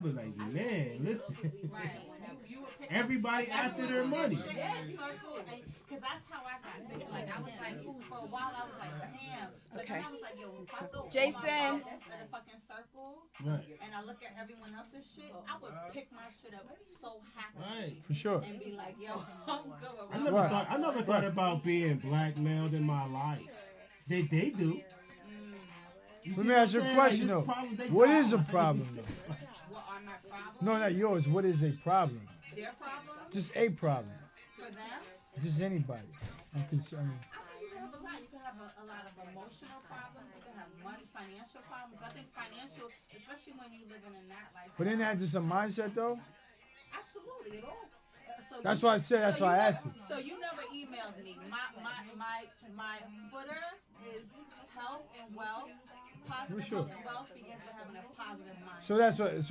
But like, man, listen. Right. Everybody after their money. Because that's how I got sick. Like, I was like, ooh, for a while, I was like, damn. But then I was like, yo, if I throw Jason. in a fucking circle Right. and I look at everyone else's shit, I would pick my shit up so happy. Right. For sure. And be like, yo, I'm good. I never thought about being blackmailed in my life. They do. Let me ask you a question though. What is the problem though? What are my problems? No, not yours. What is a problem? Their problem? Just a problem. For them? Just anybody. I'm concerned. You can have a lot of emotional problems. You can have money, financial problems. I think financial, especially when you living in that life. But isn't that just a mindset though? Absolutely, it all. That's why I said. That's why I asked you. So you never emailed me. My footer is health and wealth. Positive sure. health and wealth begins with having a positive mind. So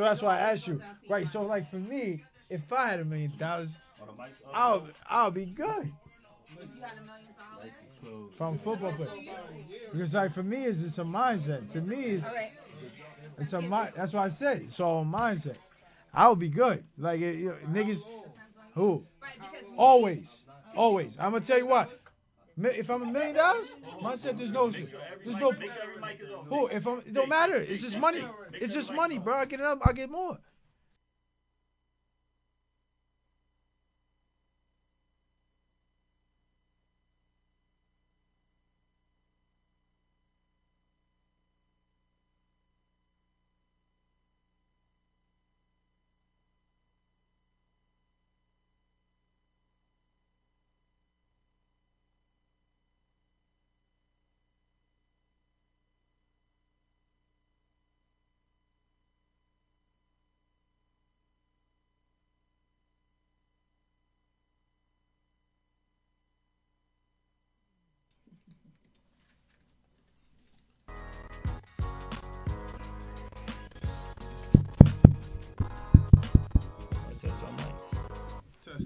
that's why I asked you. Right. So like for me, if I had $1 million, I'll be good. If you had $1 million, From football player. Because like for me, it's just a mindset. To me, it's a mind. That's why I said it's all a mindset. I'll be good. Like niggas, who? Always. I'm gonna tell you what. If I'm $1 million, mindset there's no. Who? It don't matter. It's just money. It's just money, bro. I get it up. I get more.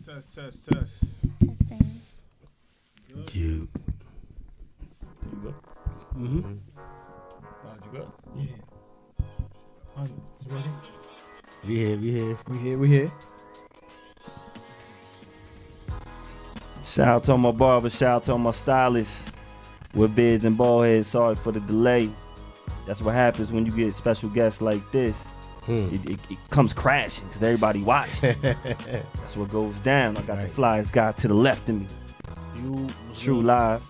Test. Testing. You. You good? Mm-hmm. You good? Yeah. We here. Shout out to all my barbers, shout out to all my stylists. We're Beards and Baldheads, sorry for the delay. That's what happens when you get special guests like this. It comes crashing because everybody watching. That's what goes down. I got the flyers guy to the left of me. You. True Live.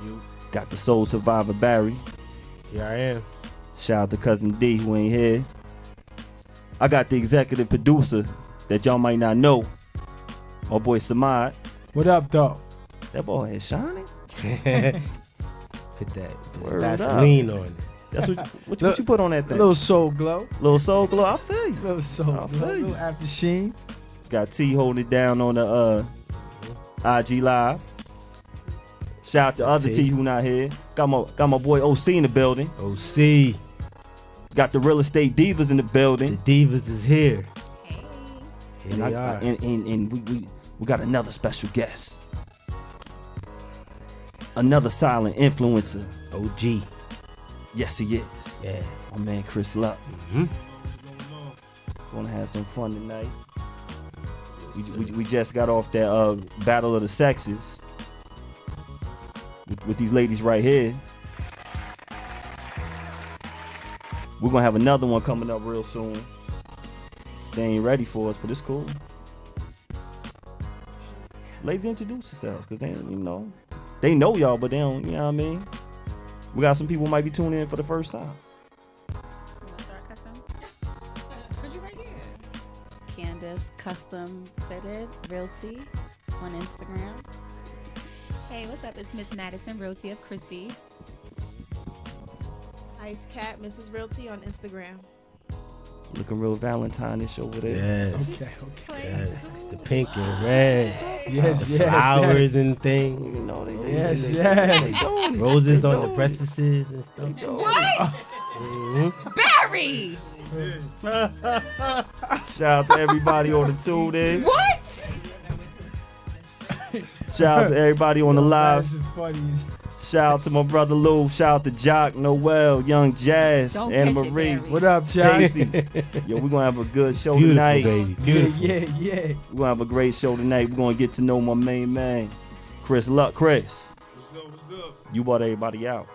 You. Got the Soul Survivor Barry. Here I am. Shout out to Cousin D who ain't here. I got the executive producer that y'all might not know. My boy Samad. What up, though? That boy is shining. Put that Word Vaseline on it. That's what you put on that thing. Little soul glow. Little soul glow. I feel you. Little soul glow. Little after sheen. Got T holding it down on the IG Live. Shout out to other T who not here. Got my boy OC in the building. OC. Got the real estate divas in the building. The divas is here. Hey. Here they are. And we got another special guest. Another silent influencer. OG. Yes, he is. Yeah. My man Chris Luck. Mm-hmm. Gonna have some fun tonight. We just got off that Battle of the Sexes with these ladies right here. We're gonna have another one coming up real soon. They ain't ready for us, but it's cool. Ladies, introduce yourselves, cause they know y'all, but they don't. You know what I mean? We got some people might be tuning in for the first time. You want to start custom? Cause you right here. Candace Custom Fitted Realty on Instagram. Hey, what's up? It's Miss Madison Realty of Christie's. Hi, it's Kat, Mrs. Realty on Instagram. Looking real Valentine-ish over there. Yes. Okay. Yes. The pink and red. Yes, the flowers and things. You know, Yes. Roses on the breastises and stuff. What? Barry! Shout out to everybody on the tune in. What? Shout out to everybody on the live. Shout out to my brother Lou. Shout out to Jock, Noel, Young Jazz, Don't Anna catch it, Marie. Barry. What up, Josh? Casey. Yo, we're going to have a good show Beautiful, tonight. baby. Yeah, Beautiful. yeah, yeah. We're going to have a great show tonight. We're going to get to know my main man, Chris Luck. Chris, What's good? What's good? you brought everybody out.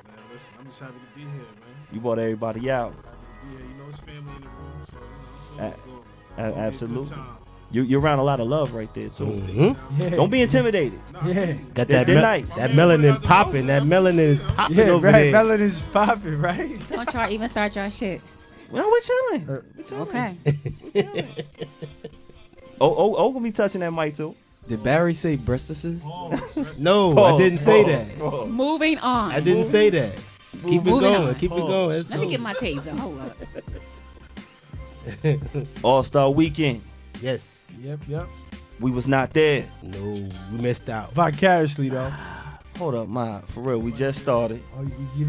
Man, listen, I'm just happy to be here, man. You brought everybody out. Happy to be here. You know, it's family in the room, so you know, it's always good. Gonna be a good Absolutely. time. You're around a lot of love right there, so Mhm. Yeah. don't be intimidated. Nah, Yeah. Got They're that, nice. that melanin popping. That melanin is popping Yeah, over right. there. Melanin's popping, right? Don't y'all even start y'all shit. No, we're chilling. Okay. Oh, gonna be touching that mic too. Did Barry say breastises? No, I didn't say that. Moving on. I didn't say that. Keep it Moving going. on. Keep it going. Let's Let me go. get my taser. Hold up. All-Star Weekend. Yes. Yep. We was not there. No, we missed out. Vicariously though. Hold up, man. For real, we just started. Oh, you give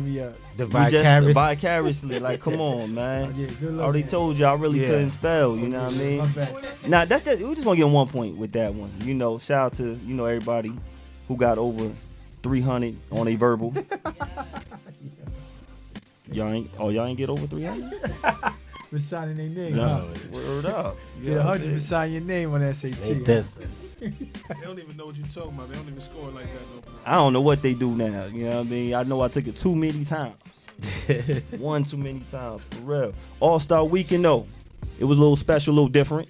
me a. The We just vicarious. vicariously. Like, come on, Oh, man. yeah, good I luck. already told you I really Yeah. couldn't spell. You know what I mean? My bad. Nah, that's just, we just gonna get 1 point with that one. You know, shout out to everybody who got over 300 on a verbal. Y'all ain't get over 300? For signing their name. No, Huh? word up. You Get know what I'm 100 for saying? signing your name on SAT. Ain't this. They don't even know what you're talking about. They don't even score like that no more. I don't know what they do now. You know what I mean? I know I took it too many times. One too many times, for real. All-Star Weekend, though. It was a little special, a little different.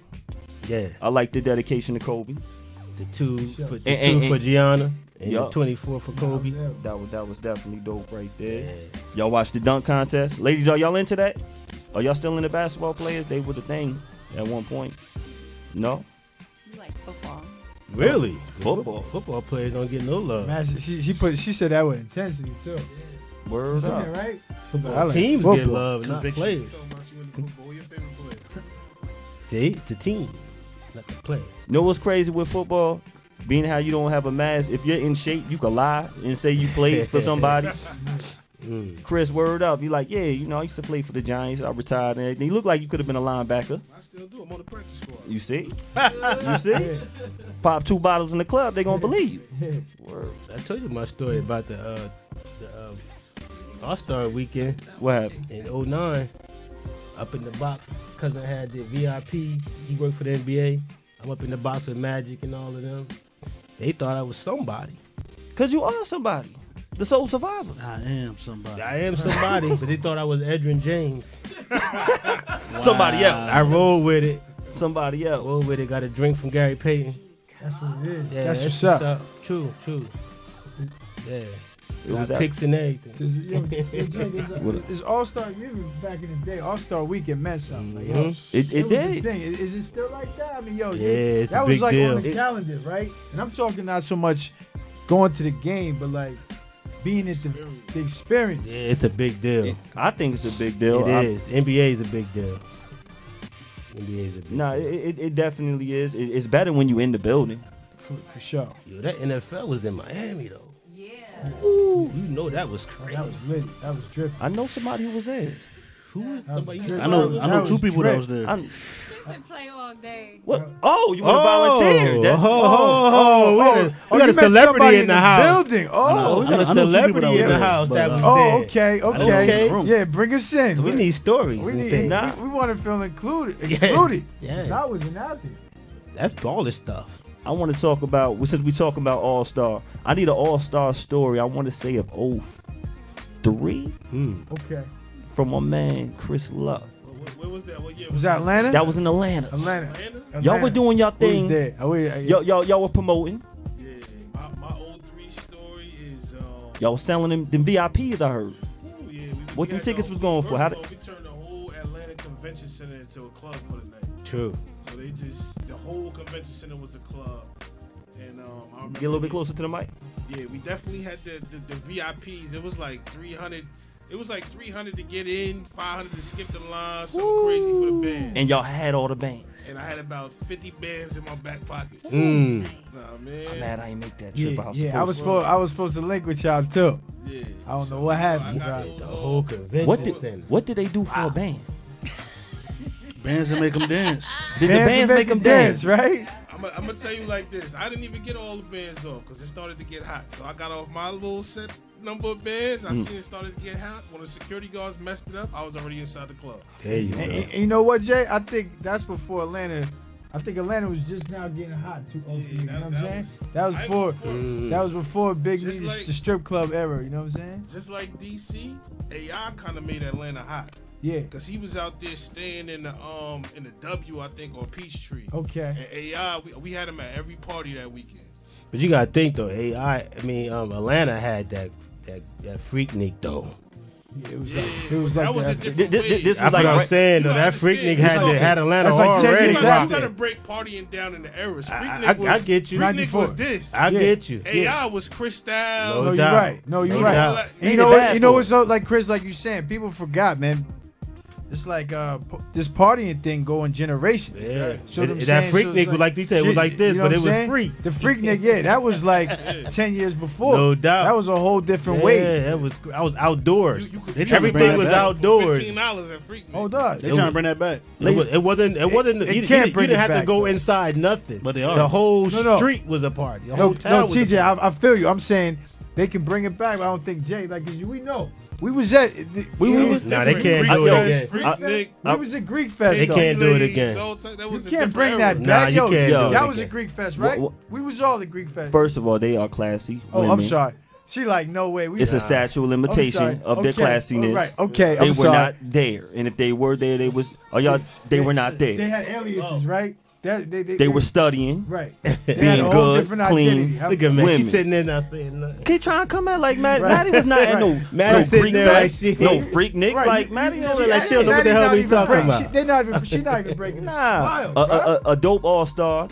Yeah. I like the dedication to Kobe. The two for And- for Gianna and Yup. the 24 for Kobe. That was definitely dope right there. Yeah. Y'all watched the dunk contest. Ladies, are y'all into that? Are y'all still into basketball players? They were the thing at one point. No? You like football. Really? Football. Football players don't get no love. Man, she said that with intensity too. Word Isn't up. it right? Football I like teams football. get love, not Conviction. players. Talking about you in the football. Who your favorite player? See, it's the team, not the player. You know what's crazy with football? Being how you don't have a mask, if you're in shape, you can lie and say you played for somebody. Chris, word up. You like, yeah, you know, I used to play for the Giants. I retired and everything. You look like you could have been a linebacker. I still do. I'm on the practice squad. You see? You see? Pop 2 bottles in the club, they gonna believe you. Word. I told you my story about the All-Star weekend What happened? in 09. Up in the box, cousin had the VIP. He worked for the NBA. I'm up in the box with Magic and all of them. They thought I was somebody. Cause you are somebody. The soul survivor. I am somebody. I am somebody, but they thought I was Edrin James. Somebody else. I rolled with it. Somebody else. Rolled with it. Got a drink from Gary Payton. That's what it is. Yeah, that's what's up. True. Yeah. It was Got that- picks and everything. It's All-Star. Remember back in the day, All-Star Weekend meant something. Like, yo, It was the did. thing. Is it still like that? I mean, yo, Yeah, it's that a was big like deal. on the calendar, right? And I'm talking not so much going to the game, but like being at the experience. Yeah, it's a big deal. I think it's a big deal. It is. NBA is a big deal. NBA is a big Nah, deal. it definitely is. It's better when you in the building. For sure. Yo, that NFL was in Miami though. Yeah. Ooh, you know that was crazy. That was lit. That was dripping. I know somebody who was there. Who was That was somebody? drip. I know That two was people that drip. was there. I'm, Listen, play all day. what? Oh, you want to volunteer? That- We got a you met celebrity somebody in the house. building. I Oh, know. We got a I know two people celebrity that was in the there, house but, that was oh, there. okay, know in the okay. room. Yeah, bring us in. We need stories. We and need. things. Nah. We want to feel included. Yes, Included. yes. 'Cause I was an athlete. That's all this stuff. I want to talk about, since we talking about All-Star, I need an All-Star story. I want to say of 03 Okay. from my man Chris Luck. Where was that? What year Was that Atlanta? That was in Atlanta. Atlanta. Atlanta? Y'all were doing y'all Who's thing. there? Y'all were promoting. Yeah. My 03 story is. Y'all was selling them VIPs, I heard. Yeah, What them had tickets the- was going for? first How of did- all, we turned the whole Atlanta Convention Center into a club for the night. True. So the whole convention center was a club. And I remember Get a little bit closer to the mic. Yeah, we definitely had the VIPs. It was like 300. It was like 300 to get in, 500 to skip the line, something crazy for the band. And y'all had all the bands. And I had about 50 bands in my back pocket. Mm. Nah, man. I'm mad I ain't make that trip. I was supposed to link with y'all too. Yeah. I don't know what happened. I got bro. those The all. whole convention What did center. what did they do for a band? Bands that make them dance. Did the bands make them dance? right? I I'm gonna tell you like this. I didn't even get all the bands off because it started to get hot. So I got off my little set number of bands. I seen it started to get hot. When the security guards messed it up, I was already inside the club. There you go. And you know what, Jay? I think that's before Atlanta. I think Atlanta was just now getting hot. You know what I'm saying? That was before Big Just Me's like- the strip club era. You know what I'm saying? Just like DC, AI kind of made Atlanta hot. Yeah. Cause he was out there staying in the W, I think, on Peachtree. Okay. And AI, we had him at every party that weekend. But you gotta think though, Atlanta had that Freaknik though. Yeah, it Yeah, was that like was a that. different This wave. was That's like what I'm right- saying though. You That understand. Freaknik It's had Atlanta That's like 10 already years You after. gotta rocking. break partying down in the eras. I Freaknik get you. Freaknik 94. was this. I get you. AI was Cristal. No No, you're doubt. right. No, you're No right. doubt. And Ain't it bad you know for what's so like Chris, like you saying, people forgot, man. It's like this partying thing going generations. Yeah. So what I'm That saying, so Freaknik it's was like you said, it was like this, you know but what it I'm was saying? free. The Freaknik, yeah, that was like 10 years before. No doubt. That was a whole different Yeah, wave. that was. I was outdoors. You could They get trying to bring Everything that was back. outdoors. $15 at Freaknik. Hold on. They trying to bring that back. It wasn't. It You can't you bring didn't it have to back, go though. inside nothing. But they are. The whole No. street was a party. The No, whole town was a TJ, party. I feel you. I'm saying they can bring it back, but I don't think Jay, like, 'cause we know. We was at. We was Nah, they Different. can't Greek do it Fest, again. Freaknik, We was at Greek Fest. They though. can't do it Ladies, again. all that You was a can't different bring era. that Nah, back. you Yo, can't do it that was a again. Greek Fest, right? What- We was all at Greek Fest. First of all, they are classy. Oh, I'm women. sorry. She like, no way. We It's a statute of limitation of their classiness. All right. Okay, They I'm were sorry. not there, and if they were there, they was. Oh, y'all, they were not They there. had aliases, right? They were studying. right. being good, clean. identity. Look at me. Women. She's sitting there not saying nothing. Keep trying to come at like Maddie. Right. Maddie was not at no Maddie no sitting Greek there like fest, she- no Freaknik. Right. Like Maddie, look like she don't know what the Maddie hell not we even talking break- about. She's not even breaking the nah, smile. bruh. a dope all star.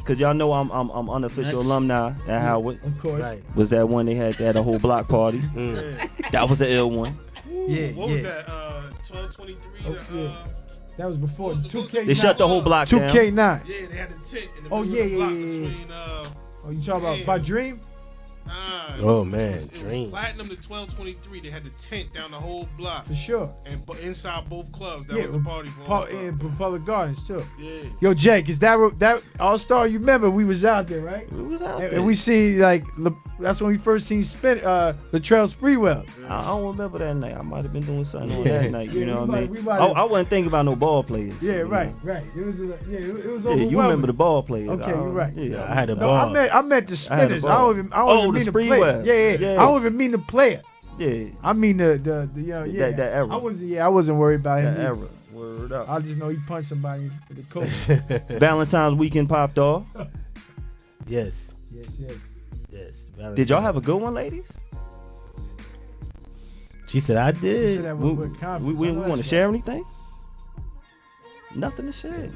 Cause y'all know I'm unofficial alumni at Howard. Of course. Right. Was that one they had a whole block party? That was an ill one. Yeah, What yeah. was that? 1223. yeah. That was before 2K9. They shut the whole block down. 2K9. Yeah, they had the tent in the Oh, middle yeah, of the block yeah, yeah, yeah. between. Oh, you talking about Damn. by Dream? Nah, it Oh, was- man, it was Dream. Platinum to 1223. They had the tent down the whole block, For sure. and inside both clubs, that Yeah, was the party for all Yeah, Public Gardens too. Yeah. Yo, Jake, is that All Star? You remember we was out there, right? We was out And there. we see like that's when we first seen Latrell Sprewell. I don't remember that night. I might have been doing something on that night. You Yeah, know we what I might- we mean? might I, have- I wasn't thinking about no ball players. Yeah, you right, know? right. It was it was Yeah, overwhelming. you remember the ball players? Okay, you're right. Yeah, I had a No, ball. I meant the I had spinners. a I ball. don't even Oh, mean the the player. Sprewell. Yeah. Yeah. I don't even mean the player. Yeah, I mean the you know, yeah. That era. I wasn't worried about him. that either. era. Word up. I just know he punched somebody in the coat. Valentine's weekend popped off. Yes. yes. Did y'all have a good one, ladies? She said I You should did. have We, with confidence. we I know want to that's share anything? Nothing to share.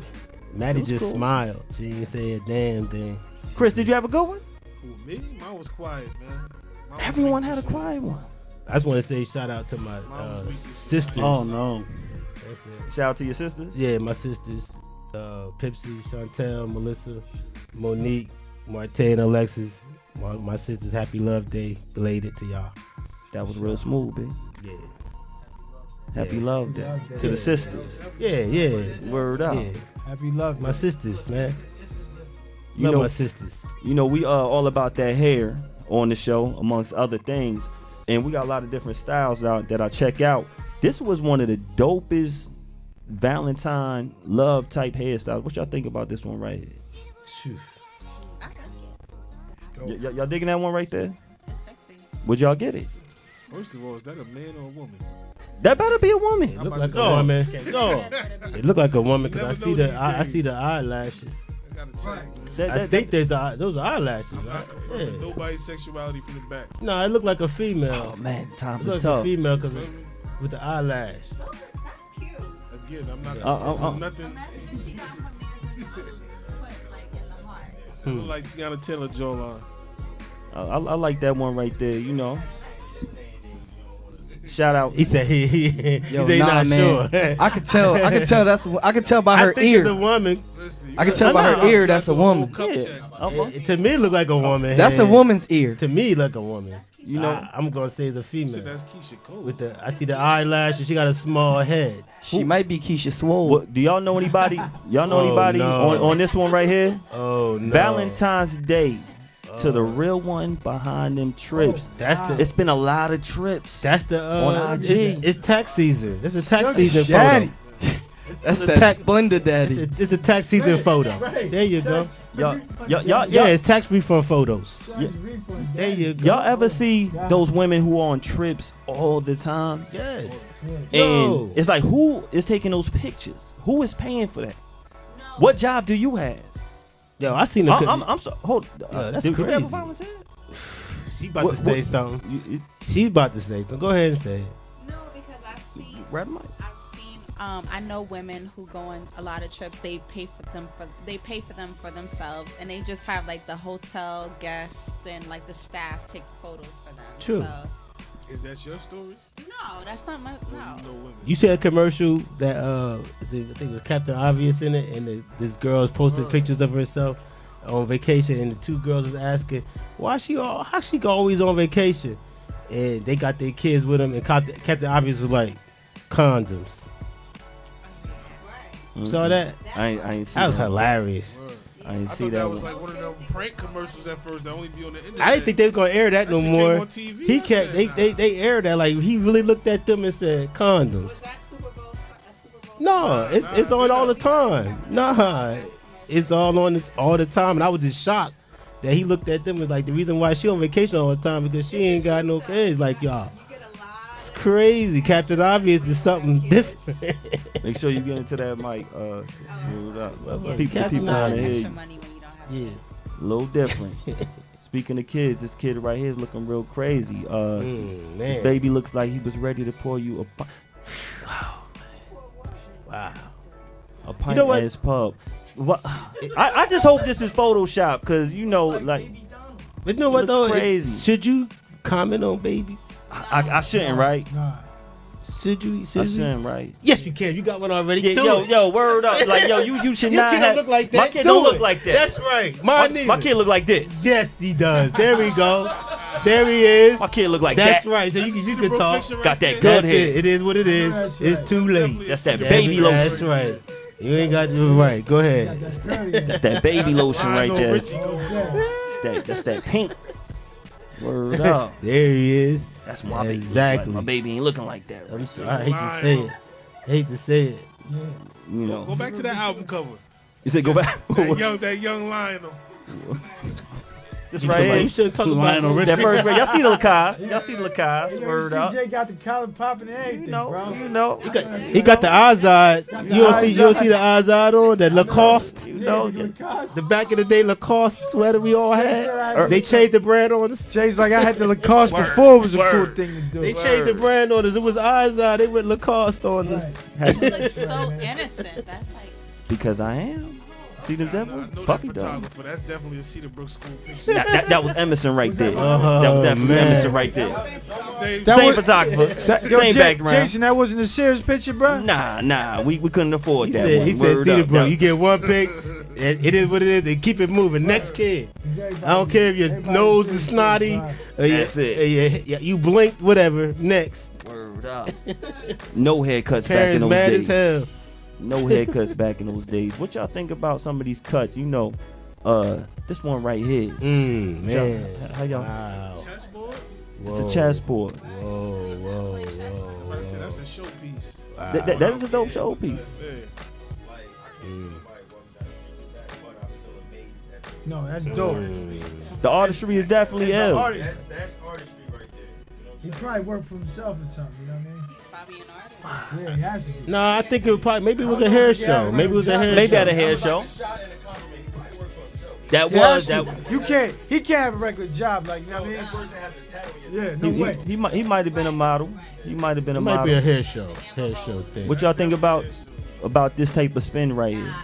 Maddie It was just cool. smiled. She didn't say a damn thing. Chris, did you have a good one? Who, me? Mine was quiet, man. Mine was Everyone weak had a as shit. quiet one. I just want to say shout out to my Mine was weak as shit. sisters. Oh no. That's it. Shout out to your sisters. Yeah, my sisters, Pipsy, Chantel, Melissa, Monique, Martay, and Alexis. My sisters, happy love day, belated to y'all. That was real smooth, big. Yeah, Happy Yeah. love day to the sisters. yeah. Word up. Yeah. Happy love. My sisters, man. You Love know, my sisters. you know, we are all about that hair on the show, amongst other things, and we got a lot of different styles out that I check out. This was one of the dopest Valentine love type hairstyles. What y'all think about this one right here? Phew. Y'all digging that one right there? It's sexy. Would y'all get it? First of all, is that a man or a woman? That better be a woman. It I'm look about like to a say- woman. No. It look like a woman You because never know these I days. see the eyelashes. I gotta check. man. I think those are eyelashes. I'm Right? not confirming Yeah. nobody's sexuality from the back. No, it looked like a female. Oh man, times It looked is like a tough. female because Feel me? with the eyelash. That's cute. Again, I'm not Uh-uh. nothing. Imagine if she got her man put like in the heart. I look like Tiana Taylor jawline. I like that one right there. You know. Shout out. He said he Yo, said he's nah, not man. sure. I could tell. I could tell by her I think ear. it's a woman. Listen, you I can got- tell by Nah, her ear you got that's the a whole woman. cup Yeah. check. Uh-huh. To me, it look like a woman. That's a woman's ear. To me, it look a woman. You know, I'm gonna say the You female. said that's Keisha Cole. With I see the eyelashes. She got a small head. She might be Keisha Swole. what, do y'all know anybody? Y'all know anybody no. on this one right here? Oh no. Valentine's Day to the real one behind them trips. It's been a lot of trips. That's the on IG. It's tax season. It's a tax Look, season Shady. photo. That's It's that tax- Splendor Daddy. It's a tax season photo. Right. There you go. Y'all, Yeah, it's tax refund photos. There you go. y'all ever see those women who are on trips all the time? Yes. And Yo. it's like, who is taking those pictures? Who is paying for that? What job do you have? Yo, I seen the. I'm so hold. That's did you ever crazy. volunteer? She about to say something. She's about to say something. Go ahead and say it. No, because I've seen. Grab the mic. I've seen. I know women who go on a lot of trips. They pay for them for themselves, and they just have like the hotel guests and like the staff take photos for them. True. So, Is that your story? no, that's not my. Or No. you know women? You see a commercial that I think it was Captain Obvious in it, and this girl is posting pictures of herself on vacation, and the two girls is asking how she always on vacation, and they got their kids with them, and Captain Obvious was like condoms. Saw that? I ain't see That was that. hilarious. Word. I ain't I see thought that that was one. like one of them prank commercials at first that only be on the internet. I didn't think they was gonna air that no That shit came more. on TV. He I kept said, they aired that like he really looked at them and said condoms. Was that Super Bowl? No, it's on all the time. Nah, it's all on all the time, and I was just shocked that he looked at them as like the reason why she on vacation all the time because she ain't got no kids like y'all. It's crazy. Captain Obvious is something different. Make sure you get into that mic. People Captain trying to Obvious. hear Extra you. money when you don't have. Yeah. A little different. Speaking of kids, this kid right here is looking real crazy. His Man. baby looks like he was ready to pour you a Wow. pint know what? at his pub. What? I just hope this is Photoshop because you know, like, But you know what Looks though? crazy. Should you comment on babies? I shouldn't, right? Nah. Should you? I Should you? shouldn't, right? Yes, you can. You got one already. Yeah, Do it. yo, word up. Like, yo, you should Your not kid have. don't look like that. My kid Do don't it. look like that. That's right. Mine My kid look like this. Yes, he does. There we go. There he is. My kid look like That's that. right. So you can talk. Got that good That's head. it. It is what it is. That's It's right. too late. That's that That's baby lotion. That's right. You ain't got to. Right. Go ahead. That's that baby lotion I right know there. Richie go. That's that pink. Word up. There he is. That's my baby. Exactly. My baby ain't looking like that. I'm Right? sorry. I hate to say it. Hate to say it. You know. Go back to that album cover. You said go back. That young Lionel. This right here. You should talk about Lionel That first grade. Y'all see the Lacoste. Y'all see the Lacoste. Word up. CJ got the collar popping and everything, bro. You know. He got the Azad. You don't see the Azad on that Lacoste. You know. The back of the day Lacoste sweater we all had. They changed the brand on us. Jay's like, I had the Lacoste before. It was a cool Word. thing to do. They changed the brand on us. It was Azad. They went Lacoste on us. You look so innocent. That's like. Because I am. See the devil? I know that Puppy dog. photographer. That's definitely a Cedar Brook School picture. That was Emerson right there. Oh, That was definitely man. Emerson right there. Same, That Same was- photographer. Yo, Same background. Jason, that wasn't a serious picture, bro. Nah. We couldn't afford He that said, one. he said, Word Cedar up. Brook, That- you get one pick. It is what it is. And keep it moving. Next kid. I don't care if your nose is snotty. Or That's it. You blinked, whatever. Next. Word up. No haircuts back in Parents those mad days. as hell. No haircuts back in those days. What y'all think about some of these cuts? You know, this one right here. Man. How y'all? Wow. chessboard. It's a chessboard. Whoa. I said that's a showpiece. That is a dope showpiece. Yeah. No, that's dope. The artistry is definitely He's an ill. artist. That's artistry right there. You know what I'm He probably worked for himself or something, you know what I mean? Probably an artist. Yeah, he has to be. No, I think it was probably, maybe it was a hair show. Maybe it was a hair Maybe show. at a hair show. Shot in the compliment. He probably worked for himself. That He was has that. to. You can't. He can't have a regular job like, you know what I mean? It's worse than having a tattoo on your Yeah, no way. He might have been a model. He might have been It a might be a model. hair show thing. What y'all think about this type of spin right here?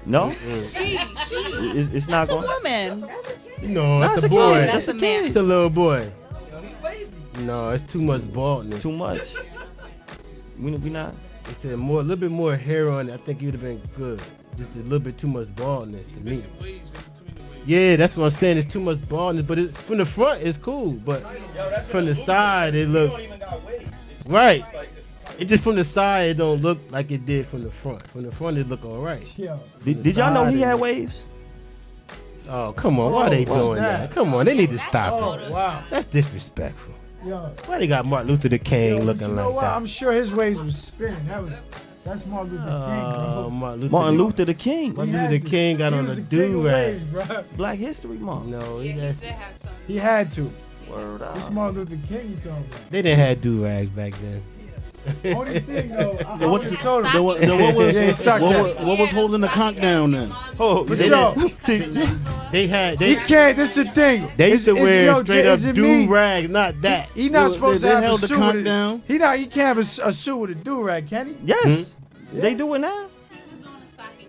No, it's not That's a going. woman. No, that's That's a a boy. kid. That's a man. It's a little boy. No, it's too much baldness. Too much. We not. It's a little bit more hair on it. I think you'd have been good. Just a little bit too much baldness to me. Missing waves in between the waves. Yeah, that's what I'm saying. It's too much baldness, but from the front it's cool, but from the side it look right. It just from the side it don't look like it did from the front. From the front it look all right. Did y'all know he had waves? Oh, come on. Why they doing that? Come on. They need to stop it. Wow. That's disrespectful. Yo. Why they got Martin Luther King Yo, looking you know like what? that? I'm sure his waves was spinning. That's Martin Luther King, bro. Martin Luther the King. Martin Luther King got on a do-rag. Black History Month. No, He had to. Word up. It's Martin Luther King you talking about. they didn't have do-rags back then. Only thing though, I What would've told him. what was holding the conch down then? Oh, But yo, they had. he can't. This is the thing. They used to wear yo, straight up is it me? do-rags, not that. He not supposed they to have held a the suit cunt with down? He can't have a suit with a do rag, can he? Yes. They do it now.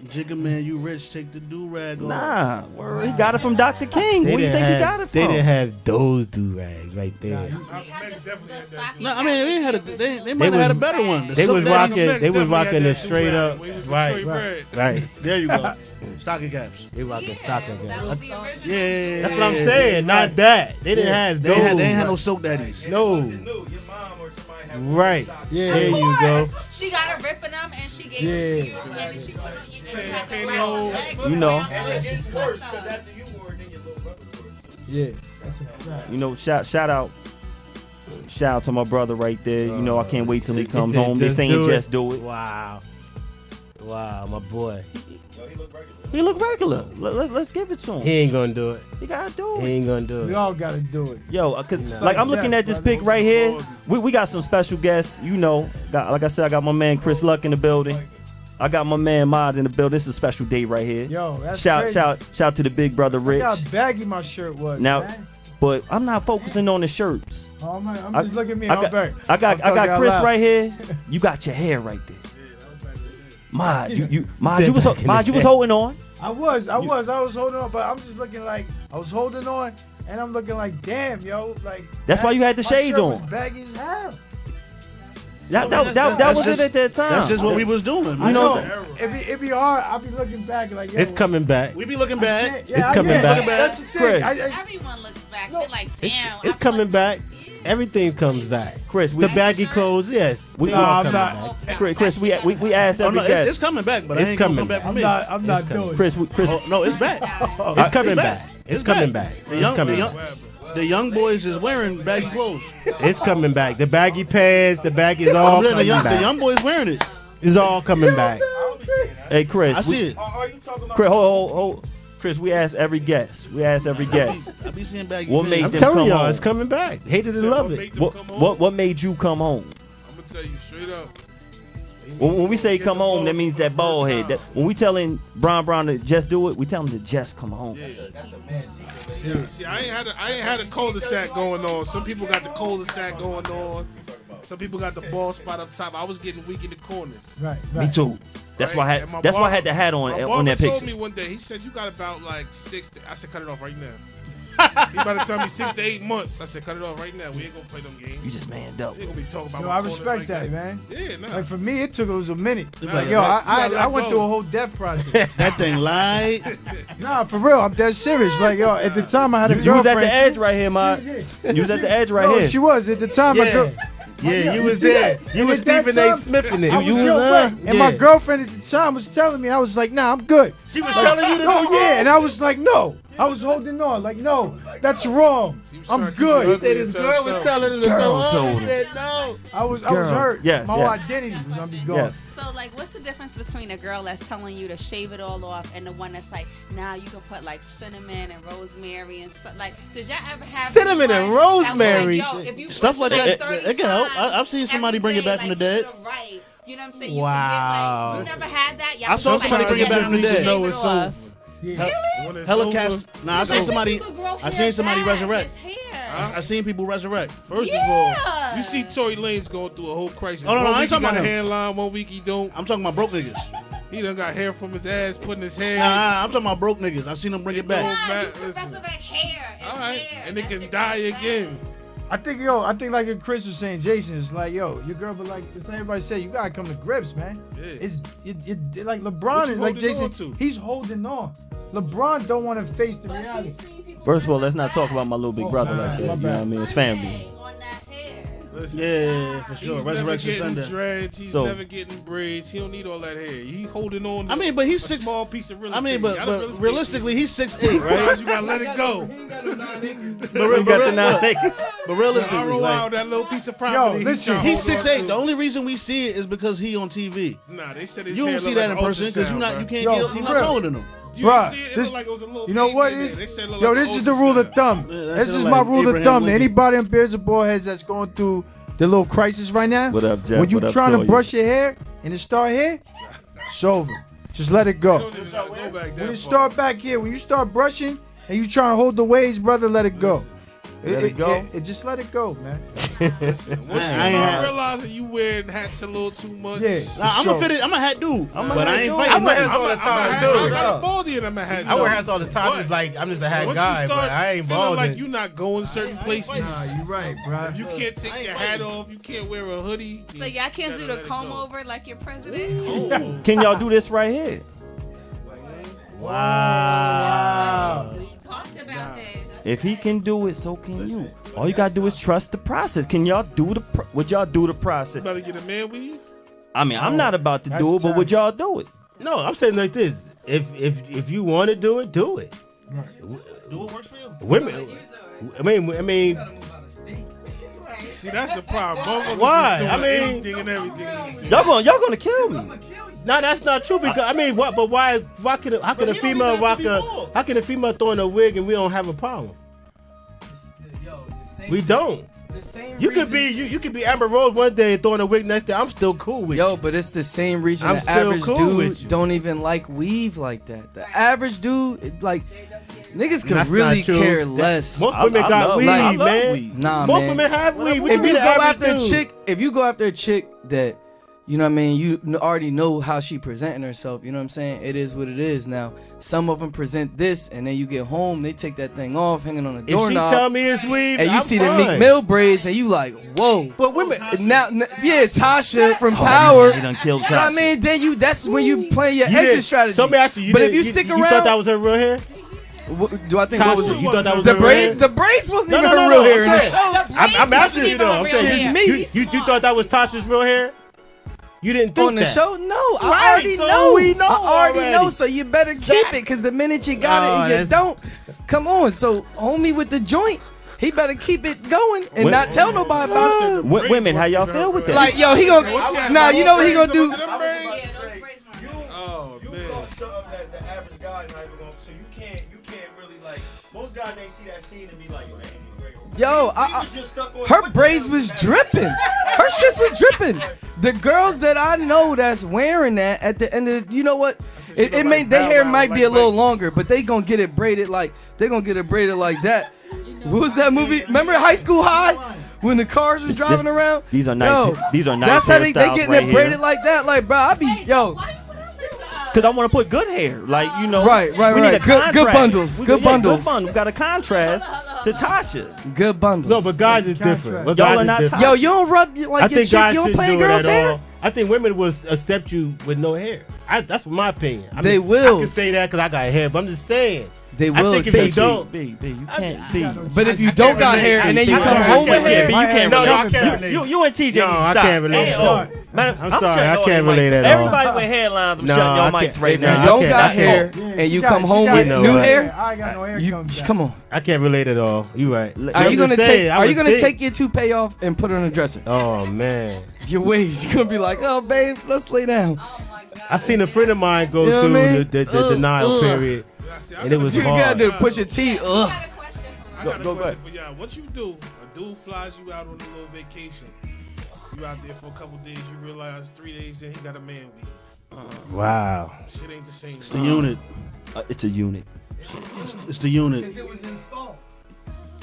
Jigga man, you rich, take the do-rag off. Nah, word. He got it from Dr. King. Where do you think he got it from? They didn't have those do-rags right there. No, I mean they might have had a better one. The They was Soap Daddies- rocking. They was rocking the straight up. Right. Right. There you go. Stocking caps. They rocking stocking caps. Yeah. That's what I'm saying. Not that. They didn't have They those. ain't had no Soap Daddies. No. Right. Yeah. There you go. She got a rip in them and she gave it to you, and then she put on your You know. Yeah. You know, shout out to my brother right there. You know, I can't wait till he comes home. They saying just do it. Wow. Wow, my boy. He look regular. Let's give it to him. He ain't gonna do it. He gotta do He it. ain't gonna do We it. all gotta do it. Yo, cause like I'm looking at this pic right here. We got some special guests. You know, like I said, I got my man Chris Luck in the building. I got my man Mod in the building. This is a special day right here. Yo, that's shout crazy. to the big brother Rich. Look how baggy my shirt was. Now, man. but I'm not focusing on the shirts. Oh, man, I'm just looking at me. I I'm got very. I got I'm talking Chris out loud. right here. You got your hair right there. Mod, you was holding on. I was holding on, but I'm just looking like I was holding on, and I'm looking like, damn, yo, like. That's why you had the my shades shirt on. Was baggy as hell. That was just- it at that time. That's just what we was doing. I Man. know. It be hard. I'll be looking back like. Yo, It's coming back. We be looking bad. Yeah, It's I coming am. back. That's the thing. Chris. Everyone looks back. They're like, damn. It's coming back. Everything comes back. Chris, The baggy clothes, yes. We- They all No, I'm coming not. back. Chris, we asked Oh every no, guest. it's coming back, but It's I ain't gonna coming come back back. for me. I'm not coming. doing. Chris, Oh, no, it's back. It's coming back. It's coming back. The It's young, coming the, young, back. the young boys is wearing baggy clothes. It's coming back. The baggy pants, the baggy is all The coming young back. boys wearing it. It's all coming back. Hey, Chris. I see it. Chris, hold. Chris, we asked every guest. I be seeing baggy What pants. made I'm them telling come y'all, home? it's coming back. Hated and love it. What made you come home? I'm gonna tell you straight up. When we say come home, that means that bald head. When we telling Brown to just do it, we tell him to just come home. See, I ain't had a cul-de-sac going on. Some people got the cul-de-sac going on. Some people got the ball spot up top. I was getting weak in the corners. Right. Me too. That's why I And my had. That's why I barber- had the hat on my on that barber told picture. me one day. He said you got about like 6. I said cut it off right now. He about to tell me 6 to 8 months. I said cut it off right now. We ain't gonna play them games. You just manned up. We ain't gonna be talking about. Yo, my I corners respect like that, man. Yeah, nah. Like for me, it was a minute. Nah, Like you yo, gotta I let went go. through a whole death process. That thing lied. Nah, for real, I'm dead serious. Like yo, at the time I had a You was girlfriend. at the edge right here, Ma. You was at the edge right No, here. she was at the time. My girl. Yeah, you you was see there. that? You And was at that Stephen A. time, Smith in it. I was You was yo, there? right. And my girlfriend at the time was telling me, I was like, nah, I'm good. She was telling you to No, do yeah, and I was like, no. I was holding on, like, no, that's wrong. I'm good. Said his girl was telling him to Girl go told home. him. He said no. I was Girl. hurt. Yes, My whole yes. identity was gonna be gone. Yes. So, like, what's the difference between a girl that's telling you to shave it all off and the one that's like, now you can put like cinnamon and rosemary and stuff? Like, did y'all ever have Cinnamon and anyone that was rosemary? Like, yo, if you Stuff brush like it that, 30 it can help. times I've seen somebody bring it every back day, from the like, dead. to the right. You know what I'm saying? Wow. You never had that? Y'all I saw just somebody like, bring it back from the shave dead. it No, it's off. When it's Hella over, cast. Nah, I seen Some somebody. people grow I hair seen somebody back, resurrect. his hair. I seen people resurrect. First of all, you see Tory Lanez going through a whole crisis. Oh, no, no, One I week ain't talking he got about a him. hairline, 1 week he don't. I'm talking about broke niggas. He done got hair from his ass, putting his hair. Nah, I'm talking about broke niggas. I seen them bring it back. Nah, you Listen. Professor back hair. It's All right, hair. and it That's can die again. I think like what Chris was saying, Jason, it's like, yo, your girl, but like it's like everybody said, you gotta come to grips, man. Yeah. It's like What LeBron you is like holding Jason. on to? He's holding on. LeBron don't want to face the reality. First of all, let's not talk about my little big brother like that. You know what I mean? It's family. Listen, Yeah, for sure. he's Resurrection never getting Sunday. dreads. He's So- never getting braids. He don't need all that hair. He holding on. I mean, but he's a 6. small piece of real I mean, estate. but, Y'all the real but estate realistically, he's 6'8", people. right? You gotta let it go. We got the 9 acres. But I realistically, don't like, know that little piece of property. Yo, listen, he's trying to hold 6'8". on The to. only reason we see it is because he on TV. Nah, they said his You hair don't see look that in like person because ultrasound, you bro. can't Yo, get, for you're not real. taller than him. You Bruh, see it? It this- look like it was a little You know baby what in there. is? They said it look Yo, like this an is the rule of ultrasound. thumb. Yeah, that This shit is like my rule of Abraham thumb. Lincoln. Anybody in Beards and Ballheads that's going through the little crisis right now, What up, Jeff? when you What up, trying to Toya? brush your hair and it start here, it's over. Just let it go. Don't even gotta go back that When you far. start back here, when you start brushing and you trying to hold the waves, brother, let it go. Let it go? Just let it go, man. Listen, once you I ain't start had- realizing you wearing hats a little too much. Yeah. Nah, I'm So- a fitted. I'm a hat dude, I'm a but hat I ain't dude. fighting. I wear nothing. hats all the I time too. got a baldy and I'm a hat. I wear dog. hats all the time. It's like I'm just a hat Once guy, you start but I ain't feeling bald. like you not going certain places. Nah, you right, bro. If you can't take your hat off, you can't wear a hoodie. So y'all can't do the comb over like your president? over. Can y'all do this right here? Wow. We talked about this. If he can do it, so can you. All you gotta do is trust the process. Can y'all do would y'all do the process? Better get a man weave. I mean, I'm not about to That's do it, but tough. would y'all do it? No, I'm saying like this. If you want to do it, do it. Do what works for you. Women. I mean, See, that's the problem. Motherfuckers Why? is doing I mean- anything and everything. Y'all gonna kill me. no, that's not true. Because I mean, what? But why? How can a he don't female even have to rock be bald. How can a female throw in a wig and we don't have a problem? We don't. You could be you could be Amber Rose one day and throwing a wig next day. I'm still cool with Yo, you. but it's the same reason I'm the still average cool with you. dude don't even like weave like that. The average dude, like, niggas could That's really not true. care That- less. Most women got love- weave, I love man. weave. Nah, Most man. women have weave. What If mean you the go average after a dude? chick, if you go after a chick that, you know what I mean, you already know how she presenting herself, you know what I'm saying? It is what it is. Now, some of them present this, and then you get home, they take that thing off, hanging on the If she doorknob, tell me it's weave, and you I'm see fine. the Meek Mill braids, and you like, whoa. But women, Now, yeah, Tasha from Oh, Power. he done killed You know what I Tasha. mean? Then that's when you play your you exit didn't- strategy. So let me ask you, But if didn't- you stick you thought around, that was her real hair? do I think what was Tasha, it? you thought that was The her real braids? hair? The braids wasn't No, even no, her no, real no, hair in the I'm show. saying- I'm asking you though. I'm Shit, saying me. you thought that was Tasha's real hair? You didn't think On the that? show? No, I Right, already so know. we know I already already. know, so you better keep it, because the minute you got Oh, it and you that's- don't, come on. So, homie with the joint, he better keep it going and When- not tell nobody about it. Women, how y'all feel with that? Like, yo, he gonna, nah, you know what he gonna do? Oh, man. You gonna show up that the average guy not even gonna, so you can't really like, most guys ain't see that scene and be like, yo, that ain't even great. Yo, We was just stuck on her what the braids hell was is that? dripping. Her shits was dripping. The girls that I know that's wearing that at the end of, you know what? It may their hair might be a little longer, but they gonna get it braided like that. What was that movie? Remember High School High when the cars was driving around? These are nice. Yo, These are nice. that's how they hairstyles getting right it braided here. like that. Like, bro, I be yo. Cause I want to put good hair, like you know. Right. We need a Good- good contrast. bundles, We good got- yeah, bundles. Good bundles. We got a contrast to Tasha. Good bundles. No, but guys is different. But Y'all guys are is not different. Yo, you don't rub like I your think chick. guys You don't shouldn't play do it girls' at hair. all. I think women will accept you with no hair. That's my opinion. I mean, They will. I can say that because I got hair, but I'm just saying. They I will think if you accept you. don't, B, you can't be. But if you don't got hair and then you come home with hair, you can't No, relate. I can't relate. You and TJ. No, I stop. can't relate. Hey, No. man, I'm sorry, I shutting all can't your relate mics. at all. Everybody with hairlines, I'm No, shutting your I mics can't- right if now. you don't I got can't. hair and you come home with know new what? hair, I got no hair. you comes back. come on. I can't relate at all. You right. Are you gonna take? Are you gonna think. take your toupee off and put it on the dresser? Oh man, Your waves. You're gonna be like, oh babe, let's lay down. I seen a friend of mine go You know what through I mean? the denial period, and it was You gotta hard. do push your T. Ugh. I got a Go question for y'all. What you do? A dude flies you out on a little vacation. You out there for a couple days. You realize 3 days in he got a man weave. Wow. Shit ain't the same. It's the unit. It's a unit. It's the unit.